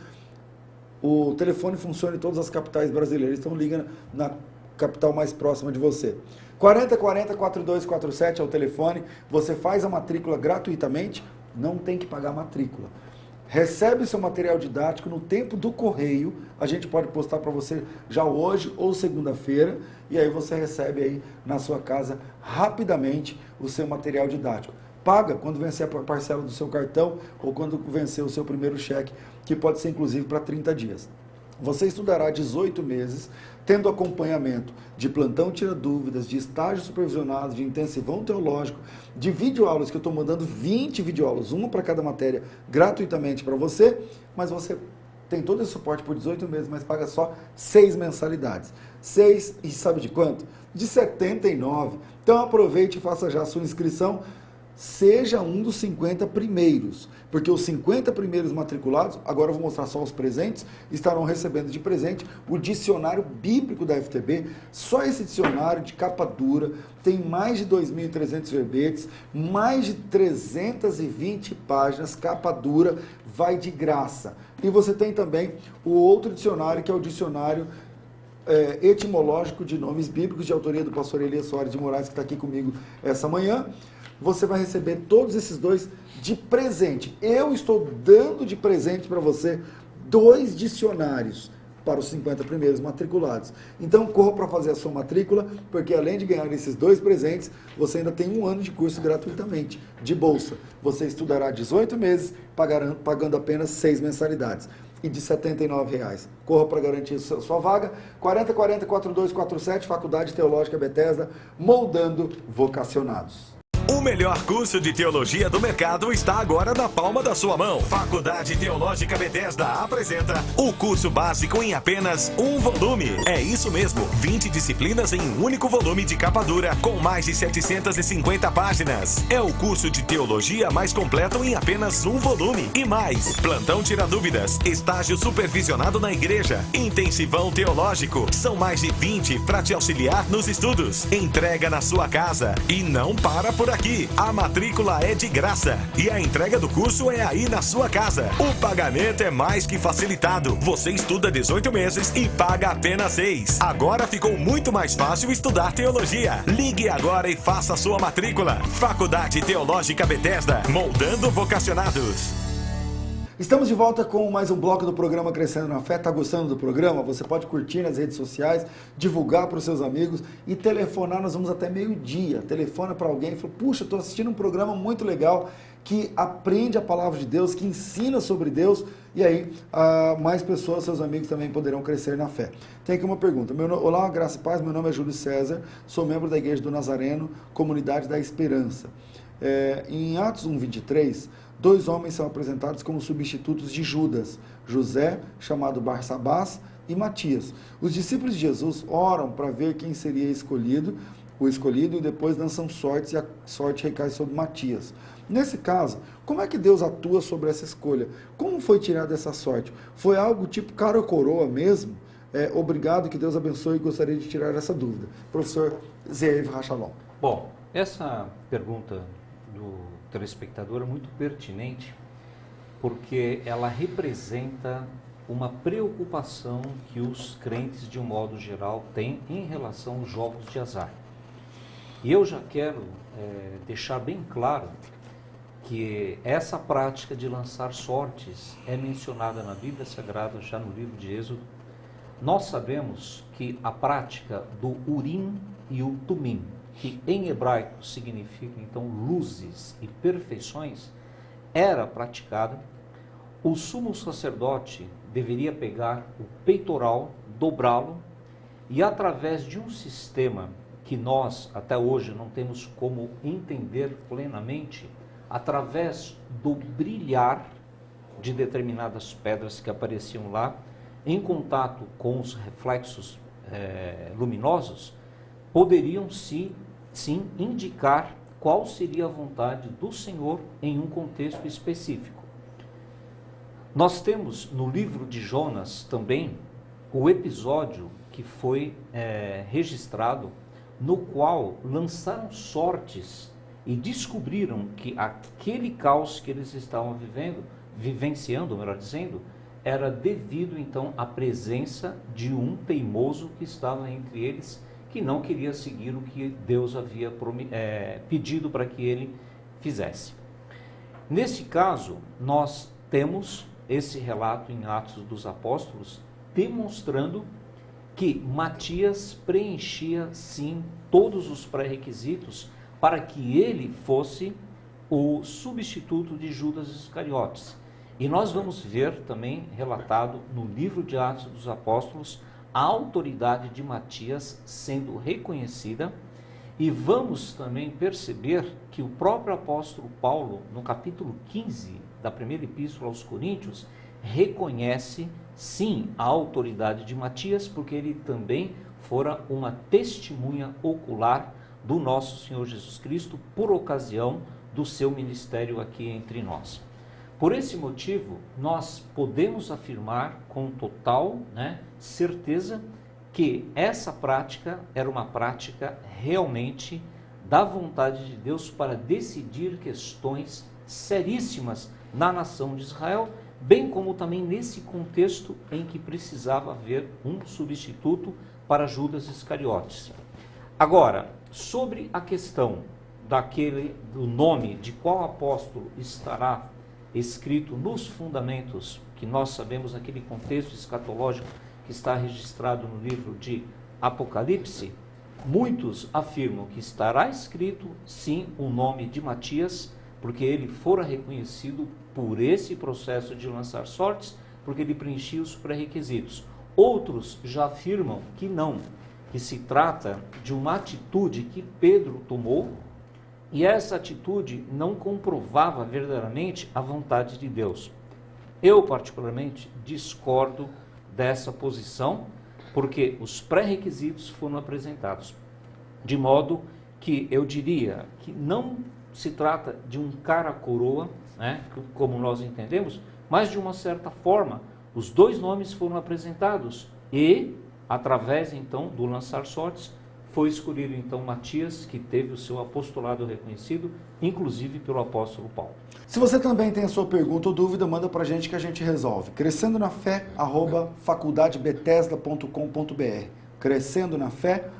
[SPEAKER 1] O telefone funciona em todas as capitais brasileiras, então liga na capital mais próxima de você. 4040 4247 é o telefone, você faz a matrícula gratuitamente, não tem que pagar matrícula. Recebe seu material didático no tempo do correio, a gente pode postar para você já hoje ou segunda-feira, e aí você recebe aí na sua casa rapidamente o seu material didático. Paga quando vencer a parcela do seu cartão ou quando vencer o seu primeiro cheque, que pode ser inclusive para 30 dias. Você estudará 18 meses, tendo acompanhamento de plantão tira dúvidas, de estágio supervisionado, de intensivão teológico, de videoaulas, que eu estou mandando 20 videoaulas, uma para cada matéria, gratuitamente para você, mas você tem todo esse suporte por 18 meses, mas paga só 6 mensalidades. 6, e sabe de quanto? De R$ 79. Então aproveite e faça já a sua inscrição. Seja um dos 50 primeiros, porque os 50 primeiros matriculados, agora eu vou mostrar só os presentes, estarão recebendo de presente o dicionário bíblico da FTB. Só esse dicionário de capa dura tem mais de 2.300 verbetes, mais de 320 páginas, capa dura, vai de graça. E você tem também o outro dicionário, que é o dicionário etimológico de nomes bíblicos, de autoria do pastor Elias Soares de Moraes, que está aqui comigo essa manhã. Você vai receber todos esses dois de presente. Eu estou dando de presente para você 2 dicionários para os 50 primeiros matriculados. Então, corra para fazer a sua matrícula, porque além de ganhar esses 2 presentes, você ainda tem 1 ano de curso gratuitamente, de bolsa. Você estudará 18 meses, pagando apenas 6 mensalidades. E de R$ 79,00. Corra para garantir sua vaga. 4040 4247, Faculdade Teológica Bethesda, moldando vocacionados.
[SPEAKER 2] O melhor curso de teologia do mercado está agora na palma da sua mão. Faculdade Teológica Bethesda apresenta o curso básico em apenas 1 volume. É isso mesmo, 20 disciplinas em um único volume de capa dura, com mais de 750 páginas. É o curso de teologia mais completo em apenas 1 volume. E mais, plantão tira dúvidas, estágio supervisionado na igreja, intensivão teológico. São mais de 20 para te auxiliar nos estudos. Entrega na sua casa. E não para por aqui. A matrícula é de graça e a entrega do curso é aí na sua casa. O pagamento é mais que facilitado. Você estuda 18 meses e paga apenas 6. Agora ficou muito mais fácil estudar teologia. Ligue agora e faça sua matrícula. Faculdade Teológica Bethesda, moldando vocacionados.
[SPEAKER 1] Estamos de volta com mais um bloco do programa Crescendo na Fé. Está gostando do programa? Você pode curtir nas redes sociais, divulgar para os seus amigos e telefonar. Nós vamos até meio-dia. Telefona para alguém e fala: puxa, estou assistindo um programa muito legal que aprende a palavra de Deus, que ensina sobre Deus. E aí, mais pessoas, seus amigos também poderão crescer na fé. Tem aqui uma pergunta. Olá, graça e paz. Meu nome é Júlio César. Sou membro da Igreja do Nazareno, Comunidade da Esperança. Em Atos 1:23... 2 homens são apresentados como substitutos de Judas, José, chamado Barsabás, e Matias. Os discípulos de Jesus oram para ver quem seria o escolhido, e depois lançam sortes, e a sorte recai sobre Matias. Nesse caso, como é que Deus atua sobre essa escolha? Como foi tirada essa sorte? Foi algo tipo cara ou coroa mesmo? Obrigado, que Deus abençoe, e gostaria de tirar essa dúvida. Professor Zeev Rachalon.
[SPEAKER 4] Bom, essa pergunta do telespectador é muito pertinente, porque ela representa uma preocupação que os crentes, de um modo geral, têm em relação aos jogos de azar. E eu já quero deixar bem claro que essa prática de lançar sortes é mencionada na Bíblia Sagrada, já no livro de Êxodo. Nós sabemos que a prática do Urim e o Tumim, que em hebraico significa então luzes e perfeições, era praticada. O sumo sacerdote deveria pegar o peitoral, dobrá-lo e, através de um sistema que nós até hoje não temos como entender plenamente, através do brilhar de determinadas pedras que apareciam lá, em contato com os reflexos luminosos, poderiam sim indicar qual seria a vontade do Senhor em um contexto específico. Nós temos no livro de Jonas também o episódio que foi registrado, no qual lançaram sortes e descobriram que aquele caos que eles estavam vivenciando, melhor dizendo, era devido então à presença de um teimoso que estava entre eles, que não queria seguir o que Deus havia pedido para que ele fizesse. Nesse caso, nós temos esse relato em Atos dos Apóstolos, demonstrando que Matias preenchia sim todos os pré-requisitos para que ele fosse o substituto de Judas Iscariotes. E nós vamos ver também relatado no livro de Atos dos Apóstolos a autoridade de Matias sendo reconhecida, e vamos também perceber que o próprio apóstolo Paulo, no capítulo 15 da primeira epístola aos Coríntios, reconhece sim a autoridade de Matias, porque ele também fora uma testemunha ocular do nosso Senhor Jesus Cristo por ocasião do seu ministério aqui entre nós. Por esse motivo, nós podemos afirmar com total certeza que essa prática era uma prática realmente da vontade de Deus para decidir questões seríssimas na nação de Israel, bem como também nesse contexto em que precisava haver um substituto para Judas Iscariotes. Agora, sobre a questão do nome de qual apóstolo estará escrito nos fundamentos, que nós sabemos naquele contexto escatológico que está registrado no livro de Apocalipse, muitos afirmam que estará escrito sim o nome de Matias, porque ele fora reconhecido por esse processo de lançar sortes, porque ele preenchia os pré-requisitos. Outros já afirmam que não, que se trata de uma atitude que Pedro tomou, e essa atitude não comprovava verdadeiramente a vontade de Deus. Eu, particularmente, discordo dessa posição, porque os pré-requisitos foram apresentados, de modo que eu diria que não se trata de um cara-coroa, como nós entendemos, mas de uma certa forma, os dois nomes foram apresentados e, através então do lançar sortes, foi escolhido então Matias, que teve o seu apostolado reconhecido, inclusive pelo apóstolo Paulo.
[SPEAKER 1] Se você também tem a sua pergunta ou dúvida, manda pra gente que a gente resolve. Crescendo na Fé, @faculdadebethesda.com.br. Crescendo na Fé,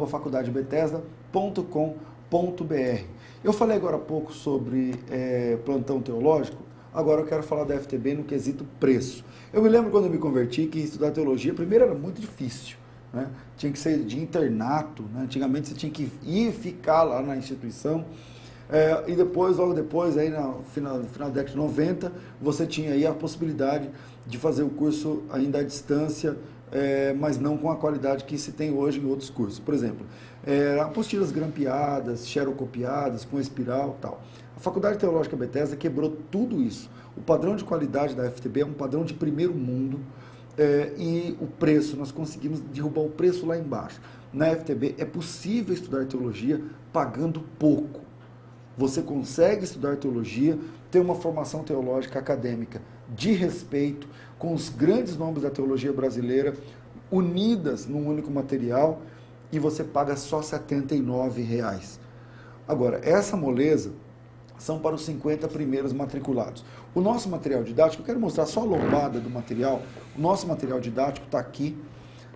[SPEAKER 1] @faculdadebethesda.com.br. Eu falei agora há pouco sobre plantão teológico, agora eu quero falar da FTB no quesito preço. Eu me lembro quando eu me converti que estudar teologia, primeiro era muito difícil. Tinha que ser de internato, antigamente você tinha que ir ficar lá na instituição, e depois, logo depois, aí no final da década de 90, você tinha aí a possibilidade de fazer o curso ainda à distância, mas não com a qualidade que se tem hoje em outros cursos. Por exemplo, apostilas grampeadas, xerocopiadas, com espiral e tal. A Faculdade Teológica Bethesda quebrou tudo isso. O padrão de qualidade da FTB é um padrão de primeiro mundo, e o preço, nós conseguimos derrubar o preço lá embaixo. Na FTB é possível estudar teologia pagando pouco. Você consegue estudar teologia, ter uma formação teológica acadêmica de respeito, com os grandes nomes da teologia brasileira, unidas num único material, e você paga só R$ 79. Agora, essa moleza são para os 50 primeiros matriculados. O nosso material didático, eu quero mostrar só a lombada do material. O nosso material didático está aqui.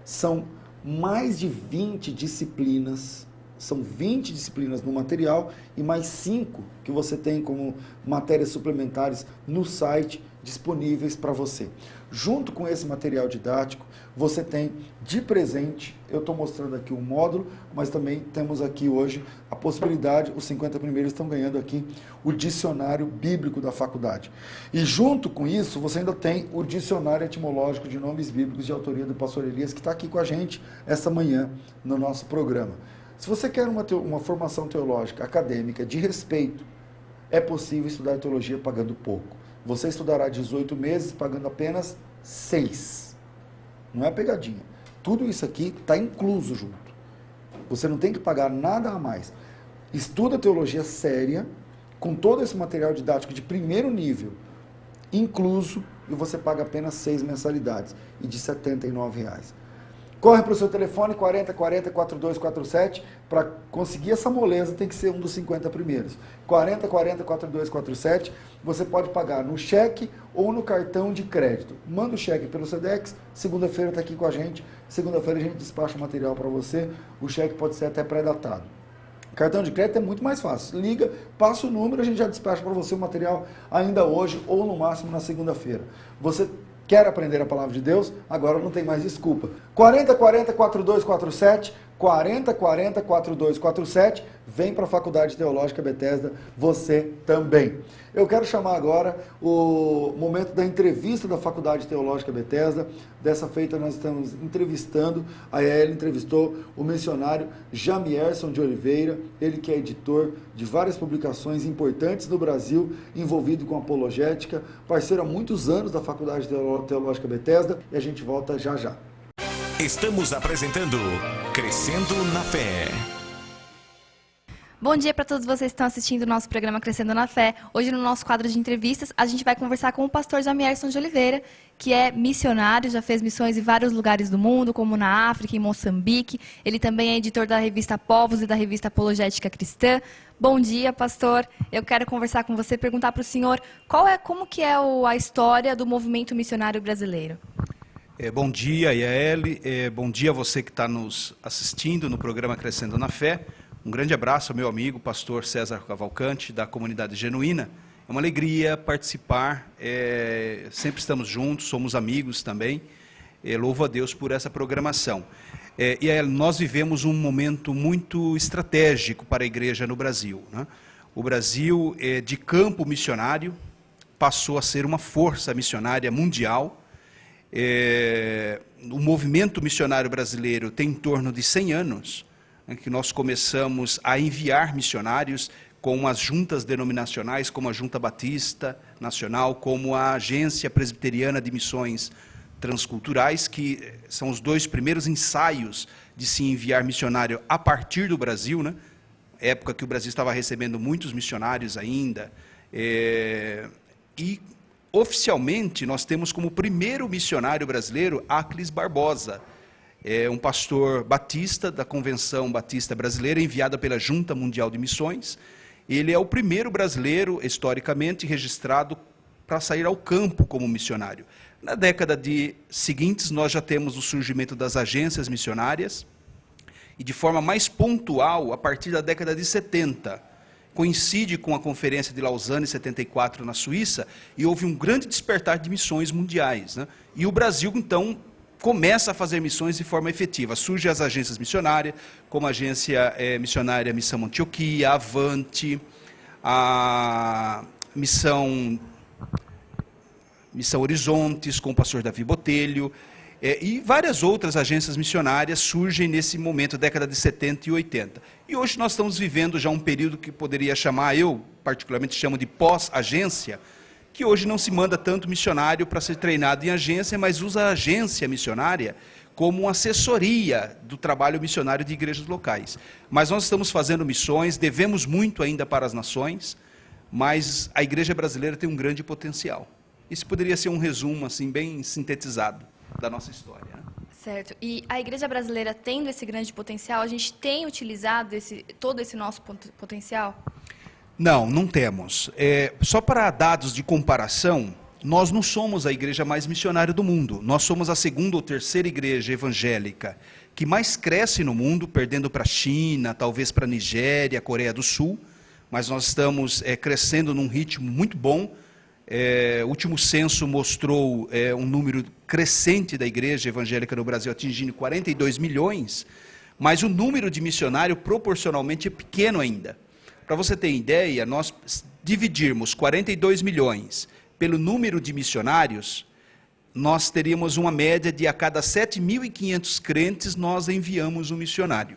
[SPEAKER 1] São mais de 20 disciplinas. São 20 disciplinas no material e mais 5 que você tem como matérias suplementares no site disponíveis para você. Junto com esse material didático, você tem de presente, eu estou mostrando aqui um módulo, mas também temos aqui hoje a possibilidade, os 50 primeiros estão ganhando aqui o dicionário bíblico da faculdade. E junto com isso, você ainda tem o dicionário etimológico de nomes bíblicos de autoria do pastor Elias, que está aqui com a gente essa manhã no nosso programa. Se você quer uma formação teológica acadêmica de respeito, é possível estudar teologia pagando pouco. Você estudará 18 meses pagando apenas 6. Não é pegadinha. Tudo isso aqui está incluso junto. Você não tem que pagar nada a mais. Estuda teologia séria, com todo esse material didático de primeiro nível, incluso, e você paga apenas 6 mensalidades, e de R$ 79,00. Corre para o seu telefone 4040-4247, para conseguir essa moleza tem que ser um dos 50 primeiros. 4040-4247, você pode pagar no cheque ou no cartão de crédito. Manda o cheque pelo Sedex, segunda-feira está aqui com a gente, segunda-feira a gente despacha o material para você, o cheque pode ser até pré-datado. Cartão de crédito é muito mais fácil. Liga, passa o número, a gente já despacha para você o material ainda hoje ou no máximo na segunda-feira. Você quer aprender a palavra de Deus? Agora não tem mais desculpa. 4040-4247, 4040-4247, vem para a Faculdade Teológica Bethesda, você também. Eu quero chamar agora o momento da entrevista da Faculdade Teológica Bethesda. Dessa feita nós estamos entrevistando, a Ellen entrevistou o missionário Jamierson de Oliveira, ele que é editor de várias publicações importantes no Brasil, envolvido com apologética, parceiro há muitos anos da Faculdade Teológica Bethesda, e a gente volta já já.
[SPEAKER 2] Estamos apresentando Crescendo na Fé.
[SPEAKER 5] Bom dia para todos vocês que estão assistindo o nosso programa Crescendo na Fé. Hoje, no nosso quadro de entrevistas, a gente vai conversar com o pastor Jamierson de Oliveira, que é missionário, já fez missões em vários lugares do mundo, como na África, em Moçambique. Ele também é editor da revista Povos e da revista Apologética Cristã. Bom dia, pastor. Eu quero conversar com você, perguntar para o senhor como que é a história do movimento missionário brasileiro.
[SPEAKER 10] Bom dia, Yaeli. Bom dia a você que está nos assistindo no programa Crescendo na Fé. Um grande abraço ao meu amigo, pastor César Cavalcante, da Comunidade Genuína. É uma alegria participar, sempre estamos juntos, somos amigos também. Louvo a Deus por essa programação. Nós vivemos um momento muito estratégico para a igreja no Brasil, né? O Brasil, de campo missionário, passou a ser uma força missionária mundial. O movimento missionário brasileiro tem em torno de 100 anos, que nós começamos a enviar missionários com as juntas denominacionais, como a Junta Batista Nacional, como a Agência Presbiteriana de Missões Transculturais, que são os 2 primeiros ensaios de se enviar missionário a partir do Brasil, né? Época que o Brasil estava recebendo muitos missionários ainda. E, oficialmente, nós temos como primeiro missionário brasileiro Aclis Barbosa, um pastor batista da Convenção Batista Brasileira, enviada pela Junta Mundial de Missões. Ele é o primeiro brasileiro, historicamente, registrado para sair ao campo como missionário. Na década seguintes, nós já temos o surgimento das agências missionárias, e de forma mais pontual, a partir da década de 70, coincide com a Conferência de Lausanne, 74, na Suíça, e houve um grande despertar de missões mundiais, né? E o Brasil, então, começa a fazer missões de forma efetiva. Surgem as agências missionárias, como a agência missionária Missão Antioquia, Avante, a Missão Horizontes, com o pastor Davi Botelho, e várias outras agências missionárias surgem nesse momento, década de 70 e 80. E hoje nós estamos vivendo já um período que poderia chamar, eu particularmente chamo de pós-agência, que hoje não se manda tanto missionário para ser treinado em agência, mas usa a agência missionária como uma assessoria do trabalho missionário de igrejas locais. Mas nós estamos fazendo missões, devemos muito ainda para as nações, mas a igreja brasileira tem um grande potencial. Isso poderia ser um resumo assim bem sintetizado da nossa história, né?
[SPEAKER 5] Certo. E a igreja brasileira, tendo esse grande potencial, a gente tem utilizado todo esse nosso potencial?
[SPEAKER 10] Não temos. Só para dados de comparação, nós não somos a igreja mais missionária do mundo. Nós somos a segunda ou terceira igreja evangélica que mais cresce no mundo, perdendo para a China, talvez para a Nigéria, Coreia do Sul, mas nós estamos crescendo num ritmo muito bom. O último censo mostrou um número crescente da igreja evangélica no Brasil, atingindo 42 milhões, mas o número de missionários proporcionalmente é pequeno ainda. Para você ter ideia, nós dividirmos 42 milhões pelo número de missionários, nós teríamos uma média de a cada 7.500 crentes nós enviamos um missionário.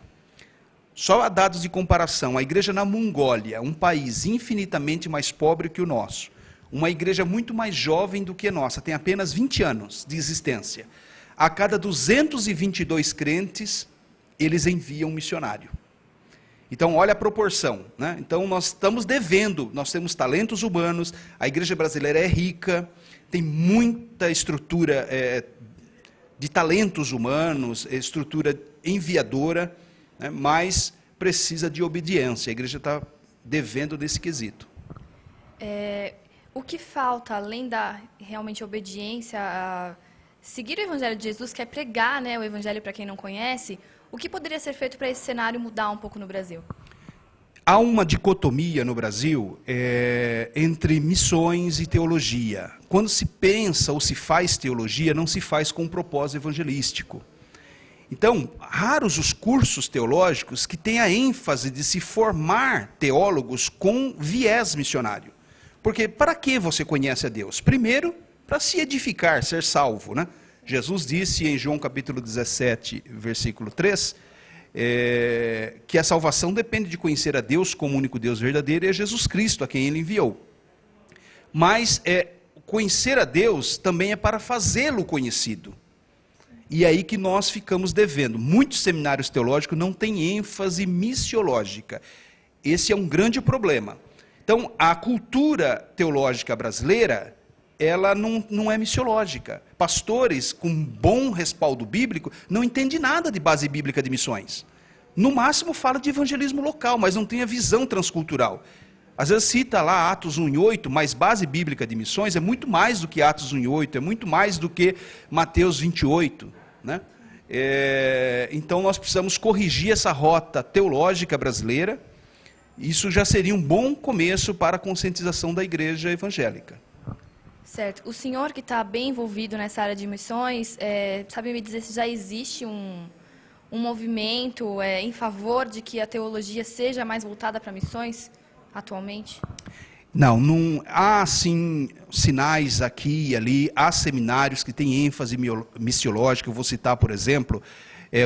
[SPEAKER 10] Só a dados de comparação, a igreja na Mongólia, um país infinitamente mais pobre que o nosso, uma igreja muito mais jovem do que a nossa, tem apenas 20 anos de existência. A cada 222 crentes, eles enviam um missionário. Então, olha a proporção, né? Então, nós estamos devendo, nós temos talentos humanos, a igreja brasileira é rica, tem muita estrutura de talentos humanos, estrutura enviadora, né? Mas precisa de obediência, a igreja está devendo nesse quesito.
[SPEAKER 5] O que falta, além da realmente obediência, a seguir o Evangelho de Jesus, que é pregar, né, o Evangelho para quem não conhece, o que poderia ser feito para esse cenário mudar um pouco no Brasil?
[SPEAKER 10] Há uma dicotomia no Brasil entre missões e teologia. Quando se pensa ou se faz teologia, não se faz com um propósito evangelístico. Então, raros os cursos teológicos que têm a ênfase de se formar teólogos com viés missionário. Porque para que você conhece a Deus? Primeiro, para se edificar, ser salvo, né? Jesus disse em João capítulo 17, versículo 3, que a salvação depende de conhecer a Deus como único Deus verdadeiro e a Jesus Cristo, a quem Ele enviou. Mas conhecer a Deus também é para fazê-lo conhecido. E é aí que nós ficamos devendo. Muitos seminários teológicos não têm ênfase missiológica. Esse é um grande problema. Então, a cultura teológica brasileira, ela não é missiológica. Pastores com bom respaldo bíblico não entendem nada de base bíblica de missões. No máximo fala de evangelismo local, mas não tem a visão transcultural. Às vezes cita lá Atos 1:8, mas base bíblica de missões é muito mais do que Atos 1:8, é muito mais do que Mateus 28. Né? Então nós precisamos corrigir essa rota teológica brasileira. Isso já seria um bom começo para a conscientização da igreja evangélica.
[SPEAKER 5] Certo. O senhor que está bem envolvido nessa área de missões, sabe me dizer se já existe um movimento em favor de que a teologia seja mais voltada para missões atualmente?
[SPEAKER 10] Não há sim sinais aqui e ali, há seminários que têm ênfase missiológica. Eu vou citar, por exemplo,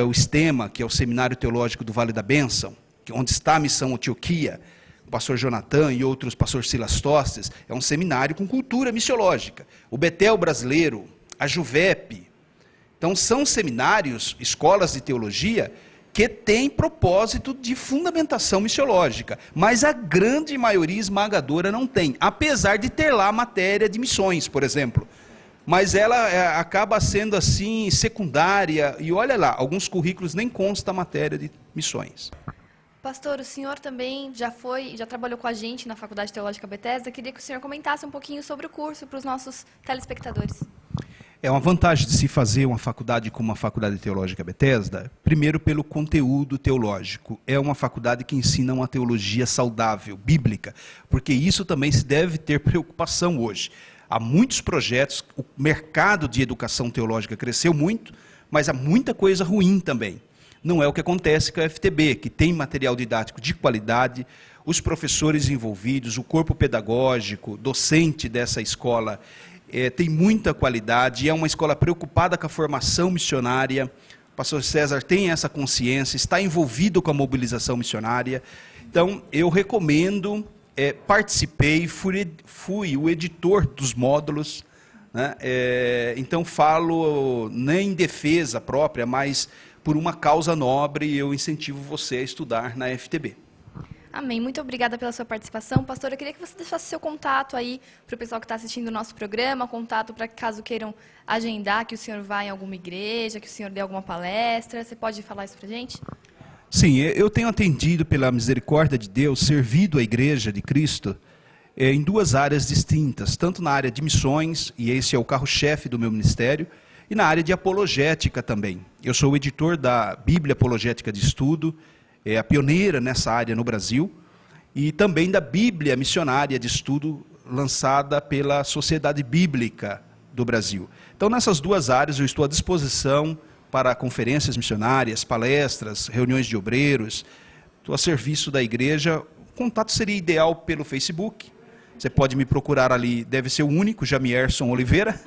[SPEAKER 10] o STEMA, que é o Seminário Teológico do Vale da Bênção, onde está a Missão Antioquia, o pastor Jonathan e outros, pastor Silas Tostes, é um seminário com cultura missiológica. O Betel Brasileiro, a Juvep. Então, são seminários, escolas de teologia, que têm propósito de fundamentação missiológica, mas a grande maioria esmagadora não tem, apesar de ter lá matéria de missões, por exemplo. Mas ela acaba sendo assim, secundária, e olha lá, alguns currículos nem consta a matéria de missões.
[SPEAKER 5] Pastor, o senhor também já trabalhou com a gente na Faculdade Teológica Bethesda. Queria que o senhor comentasse um pouquinho sobre o curso para os nossos telespectadores.
[SPEAKER 10] É uma vantagem de se fazer uma faculdade como a Faculdade Teológica Bethesda, primeiro pelo conteúdo teológico. É uma faculdade que ensina uma teologia saudável, bíblica, porque isso também se deve ter preocupação hoje. Há muitos projetos, o mercado de educação teológica cresceu muito, mas há muita coisa ruim também. Não é o que acontece com a FTB, que tem material didático de qualidade, os professores envolvidos, o corpo pedagógico, docente dessa escola, tem muita qualidade, é uma escola preocupada com a formação missionária. O pastor César tem essa consciência, está envolvido com a mobilização missionária. Então, eu recomendo, participei, fui o editor dos módulos, né? Então falo nem em defesa própria, mas por uma causa nobre, e eu incentivo você a estudar na FTB.
[SPEAKER 5] Amém. Muito obrigada pela sua participação. Pastor, eu queria que você deixasse seu contato aí para o pessoal que está assistindo o nosso programa, contato para caso queiram agendar que o senhor vá em alguma igreja, que o senhor dê alguma palestra. Você pode falar isso para a gente?
[SPEAKER 10] Sim, eu tenho atendido, pela misericórdia de Deus, servido a Igreja de Cristo em duas áreas distintas, tanto na área de missões, e esse é o carro-chefe do meu ministério, e na área de apologética também. Eu sou o editor da Bíblia Apologética de Estudo, a pioneira nessa área no Brasil, e também da Bíblia Missionária de Estudo, lançada pela Sociedade Bíblica do Brasil. Então, nessas duas áreas, eu estou à disposição para conferências missionárias, palestras, reuniões de obreiros. Estou a serviço da igreja. O contato seria ideal pelo Facebook. Você pode me procurar ali, deve ser o único, Jamierson Oliveira.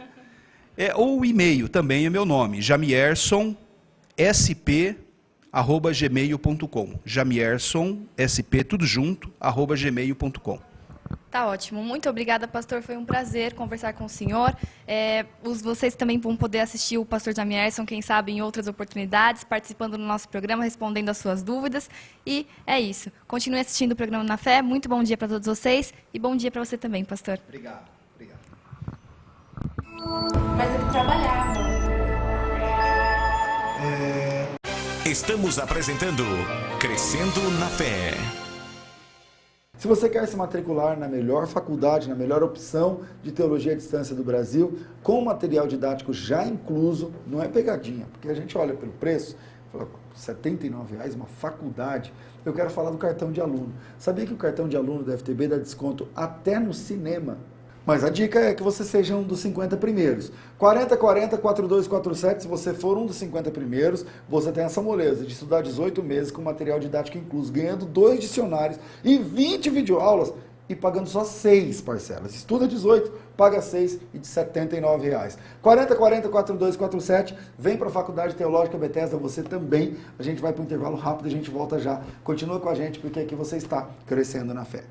[SPEAKER 10] Ou o e-mail também é meu nome, jamiersonsp@gmail.com. jamiersonsp, tudo junto, @gmail.com.
[SPEAKER 5] Tá ótimo. Muito obrigada, pastor. Foi um prazer conversar com o senhor. Vocês também vão poder assistir o pastor Jamierson, quem sabe, em outras oportunidades, participando do nosso programa, respondendo as suas dúvidas. E é isso. Continue assistindo o programa Na Fé. Muito bom dia para todos vocês e bom dia para você também, pastor.
[SPEAKER 10] Obrigado.
[SPEAKER 5] Mas ele trabalhava.
[SPEAKER 2] Estamos apresentando Crescendo na Fé.
[SPEAKER 1] Se você quer se matricular na melhor faculdade, na melhor opção de teologia à distância do Brasil, com material didático já incluso, não é pegadinha, porque a gente olha pelo preço, fala, R$ 79,00, uma faculdade. Eu quero falar do cartão de aluno. Sabia que o cartão de aluno da FTB dá desconto até no cinema? Mas a dica é que você seja um dos 50 primeiros. 4040-4247, se você for um dos 50 primeiros, você tem essa moleza de estudar 18 meses com material didático incluso, ganhando 2 dicionários e 20 videoaulas e pagando só 6 parcelas. Estuda 18, paga 6 e de R$ 79,00. 4040-4247, vem para a Faculdade Teológica Bethesda, você também. A gente vai para um intervalo rápido e a gente volta já. Continua com a gente, porque aqui você está crescendo na fé.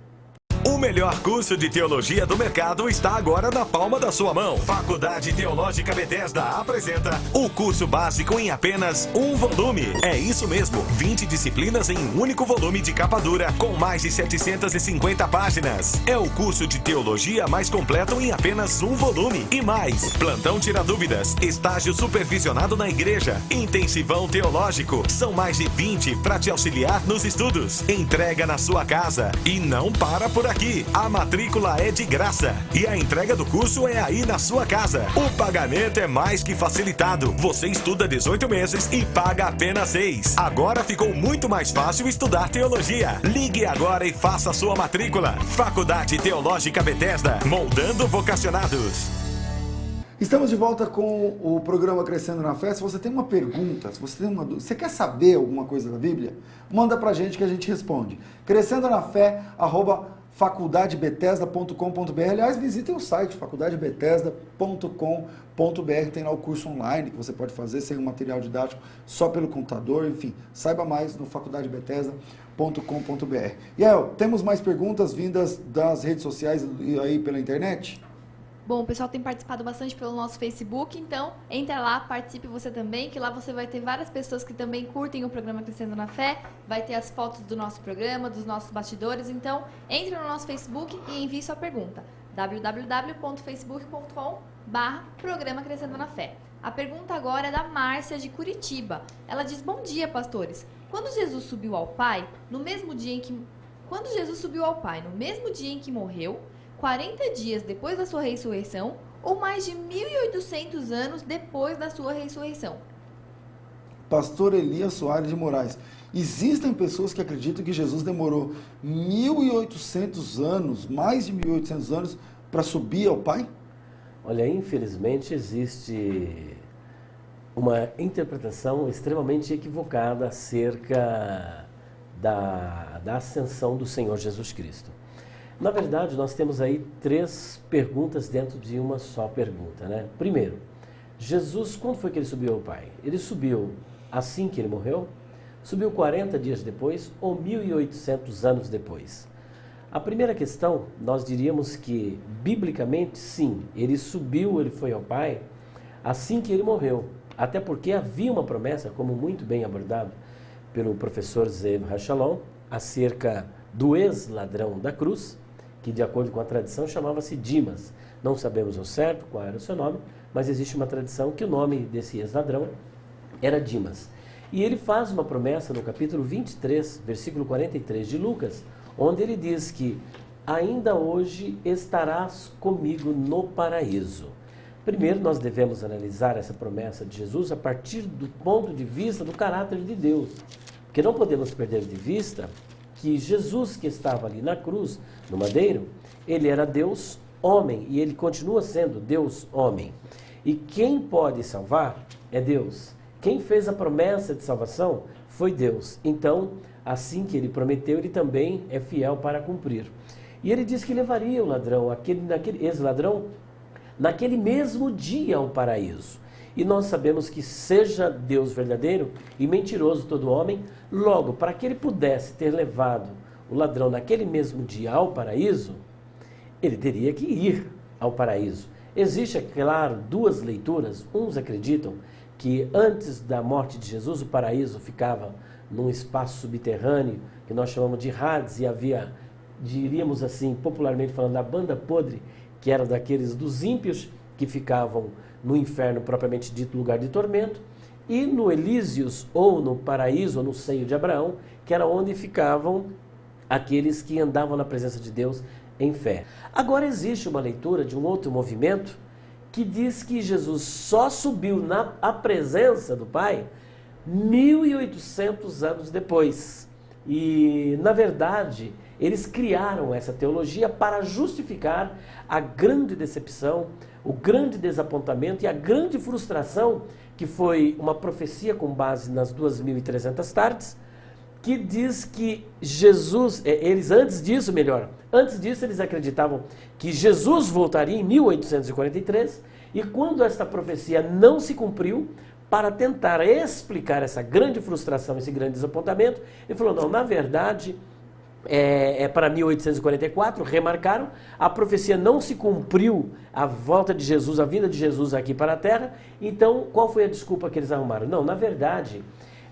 [SPEAKER 2] O melhor curso de teologia do mercado está agora na palma da sua mão. Faculdade Teológica Bethesda apresenta o curso básico em apenas um volume. É isso mesmo, 20 disciplinas em um único volume de capa dura, com mais de 750 páginas. É o curso de teologia mais completo em apenas um volume. E mais, plantão tira dúvidas, estágio supervisionado na igreja, intensivão teológico. São mais de 20 para te auxiliar nos estudos. Entrega na sua casa. E não para por aqui, a matrícula é de graça e a entrega do curso é aí na sua casa. O pagamento é mais que facilitado. Você estuda 18 meses e paga apenas 6. Agora ficou muito mais fácil estudar teologia. Ligue agora e faça a sua matrícula. Faculdade Teológica Bethesda, moldando vocacionados.
[SPEAKER 1] Estamos de volta com o programa Crescendo na Fé. Se você tem uma pergunta, se você tem uma dúvida, você quer saber alguma coisa da Bíblia, manda pra gente que a gente responde. Crescendo na Fé, @faculdadebethesda.com.br. Aliás, visitem o site faculdadebethesda.com.br. Tem lá o curso online que você pode fazer sem o material didático, só pelo computador. Enfim, saiba mais no faculdadebethesda.com.br. Yael, temos mais perguntas vindas das redes sociais e aí pela internet?
[SPEAKER 5] Bom, o pessoal tem participado bastante pelo nosso Facebook, então entra lá, participe você também, que lá você vai ter várias pessoas que também curtem o programa Crescendo na Fé, vai ter as fotos do nosso programa, dos nossos bastidores, então entre no nosso Facebook e envie sua pergunta, www.facebook.com/programa Crescendo na Fé. A pergunta agora é da Márcia de Curitiba. Ela diz: bom dia, pastores. Quando Jesus subiu ao Pai, no mesmo dia em que morreu, 40 dias depois da sua ressurreição ou mais de 1.800 anos depois da sua ressurreição?
[SPEAKER 1] Pastor Elias Soares de Moraes. Existem pessoas que acreditam que Jesus demorou 1.800 anos, mais de 1.800 anos, para subir ao Pai?
[SPEAKER 3] Olha, infelizmente existe uma interpretação extremamente equivocada acerca da ascensão do Senhor Jesus Cristo. Na verdade, nós temos aí 3 perguntas dentro de uma só pergunta, né? Primeiro, Jesus, quando foi que ele subiu ao Pai? Ele subiu assim que ele morreu? Subiu 40 dias depois ou 1.800 anos depois? A primeira questão, nós diríamos que, biblicamente, sim, ele subiu, ele foi ao Pai assim que ele morreu. Até porque havia uma promessa, como muito bem abordado pelo professor Zev Hachalon, acerca do ex-ladrão da cruz, que de acordo com a tradição chamava-se Dimas. Não sabemos ao certo qual era o seu nome, mas existe uma tradição que o nome desse ex-ladrão era Dimas. E ele faz uma promessa no capítulo 23, versículo 43 de Lucas, onde ele diz que ainda hoje estarás comigo no paraíso. Primeiro, nós devemos analisar essa promessa de Jesus a partir do ponto de vista do caráter de Deus. Porque não podemos perder de vista que Jesus, que estava ali na cruz, no madeiro, ele era Deus homem e ele continua sendo Deus homem. E quem pode salvar é Deus. Quem fez a promessa de salvação foi Deus. Então, assim que ele prometeu, ele também é fiel para cumprir. E ele diz que levaria o ladrão, esse ladrão, naquele mesmo dia ao paraíso. E nós sabemos que seja Deus verdadeiro e mentiroso todo homem, logo, para que ele pudesse ter levado o ladrão naquele mesmo dia ao paraíso, ele teria que ir ao paraíso. Existe, é claro, duas leituras. Uns acreditam que antes da morte de Jesus o paraíso ficava num espaço subterrâneo, que nós chamamos de Hades, e havia, diríamos assim, popularmente falando, a banda podre, que era daqueles dos ímpios que ficavam no inferno propriamente dito, lugar de tormento, e no Elísios, ou no paraíso, ou no seio de Abraão, que era onde ficavam aqueles que andavam na presença de Deus em fé. Agora existe uma leitura de um outro movimento que diz que Jesus só subiu à presença do Pai 1800 anos depois. E, na verdade, eles criaram essa teologia para justificar a grande decepção, o grande desapontamento e a grande frustração, que foi uma profecia com base nas 2.300 tardes, que diz que Jesus, antes disso eles acreditavam que Jesus voltaria em 1843, e quando esta profecia não se cumpriu, para tentar explicar essa grande frustração, esse grande desapontamento, ele falou, não, na verdade, para 1844, remarcaram, a profecia não se cumpriu, a volta de Jesus, a vinda de Jesus aqui para a Terra, então qual foi a desculpa que eles arrumaram? Não, na verdade,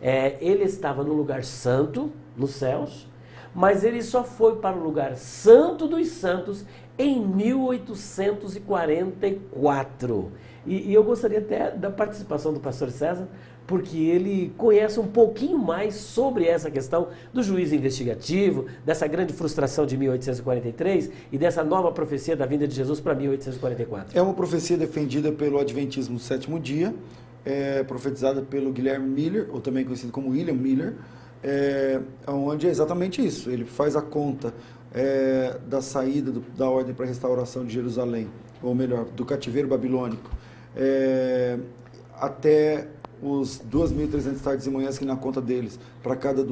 [SPEAKER 3] ele estava no lugar santo, nos céus, mas ele só foi para o lugar santo dos santos em 1844. E eu gostaria até da participação do pastor César, porque ele conhece um pouquinho mais sobre essa questão do juízo investigativo, dessa grande frustração de 1843 e dessa nova profecia da vinda de Jesus para 1844.
[SPEAKER 1] É uma profecia defendida pelo Adventismo do Sétimo Dia, profetizada pelo Guilherme Miller, ou também conhecido como William Miller, onde é exatamente isso. Ele faz a conta da saída da ordem para a restauração de Jerusalém, ou melhor, do cativeiro babilônico, até os 2.300 tardes e manhãs que na conta deles, para cada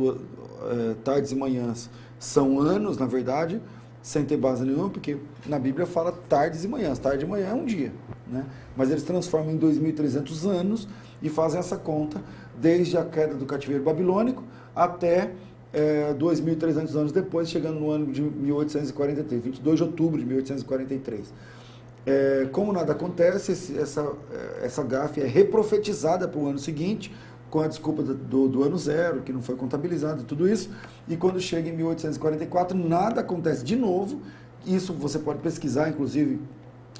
[SPEAKER 1] tardes e manhãs, são anos, na verdade, sem ter base nenhuma, porque na Bíblia fala tardes e manhãs, tarde e manhã é um dia, né? Mas eles transformam em 2.300 anos e fazem essa conta desde a queda do cativeiro babilônico até 2.300 anos depois, chegando no ano de 1843, 22 de outubro de 1843. Como nada acontece, essa gafe é reprofetizada para o ano seguinte, com a desculpa do ano zero, que não foi contabilizado, tudo isso, e quando chega em 1844, nada acontece de novo. Isso você pode pesquisar, inclusive,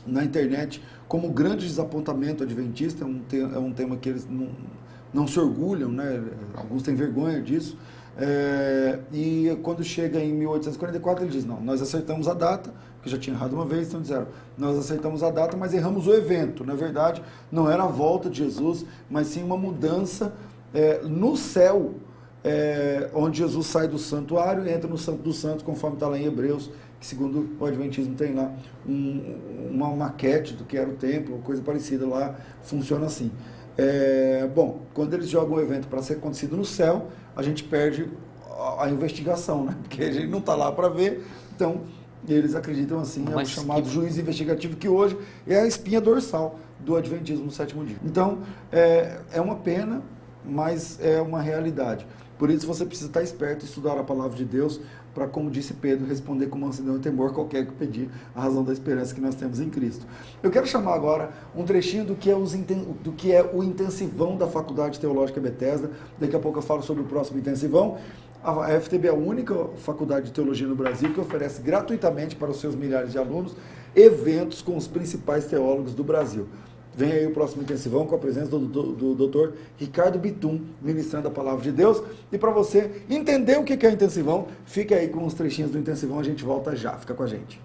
[SPEAKER 1] na internet, como grande desapontamento adventista, é um tema que eles não se orgulham, né? Alguns têm vergonha disso. E quando chega em 1844, ele diz, não, nós acertamos a data, que já tinha errado uma vez, então disseram, nós acertamos a data, mas erramos o evento. Na verdade, não era a volta de Jesus, mas sim uma mudança no céu, onde Jesus sai do santuário e entra no Santo dos Santos, conforme está lá em Hebreus, que segundo o Adventismo tem lá uma maquete do que era o templo, coisa parecida lá, funciona assim. Bom, quando eles jogam o evento para ser acontecido no céu, a gente perde a investigação, né? Porque a gente não está lá para ver, então eles acreditam assim, é o chamado juízo investigativo, que hoje é a espinha dorsal do Adventismo no sétimo dia. Então, é uma pena, mas é uma realidade. Por isso você precisa estar esperto e estudar a palavra de Deus para, como disse Pedro, responder com mansidão e temor qualquer que pedir a razão da esperança que nós temos em Cristo. Eu quero chamar agora um trechinho do que é o intensivão da Faculdade Teológica Bethesda. Daqui a pouco eu falo sobre o próximo intensivão. A FTB é a única faculdade de teologia no Brasil que oferece gratuitamente para os seus milhares de alunos eventos com os principais teólogos do Brasil. Vem aí o próximo intensivão com a presença do Dr. Ricardo Bitum, ministrando a palavra de Deus. E para você entender o que é intensivão, fica aí com os trechinhos do intensivão, a gente volta já. Fica com a gente.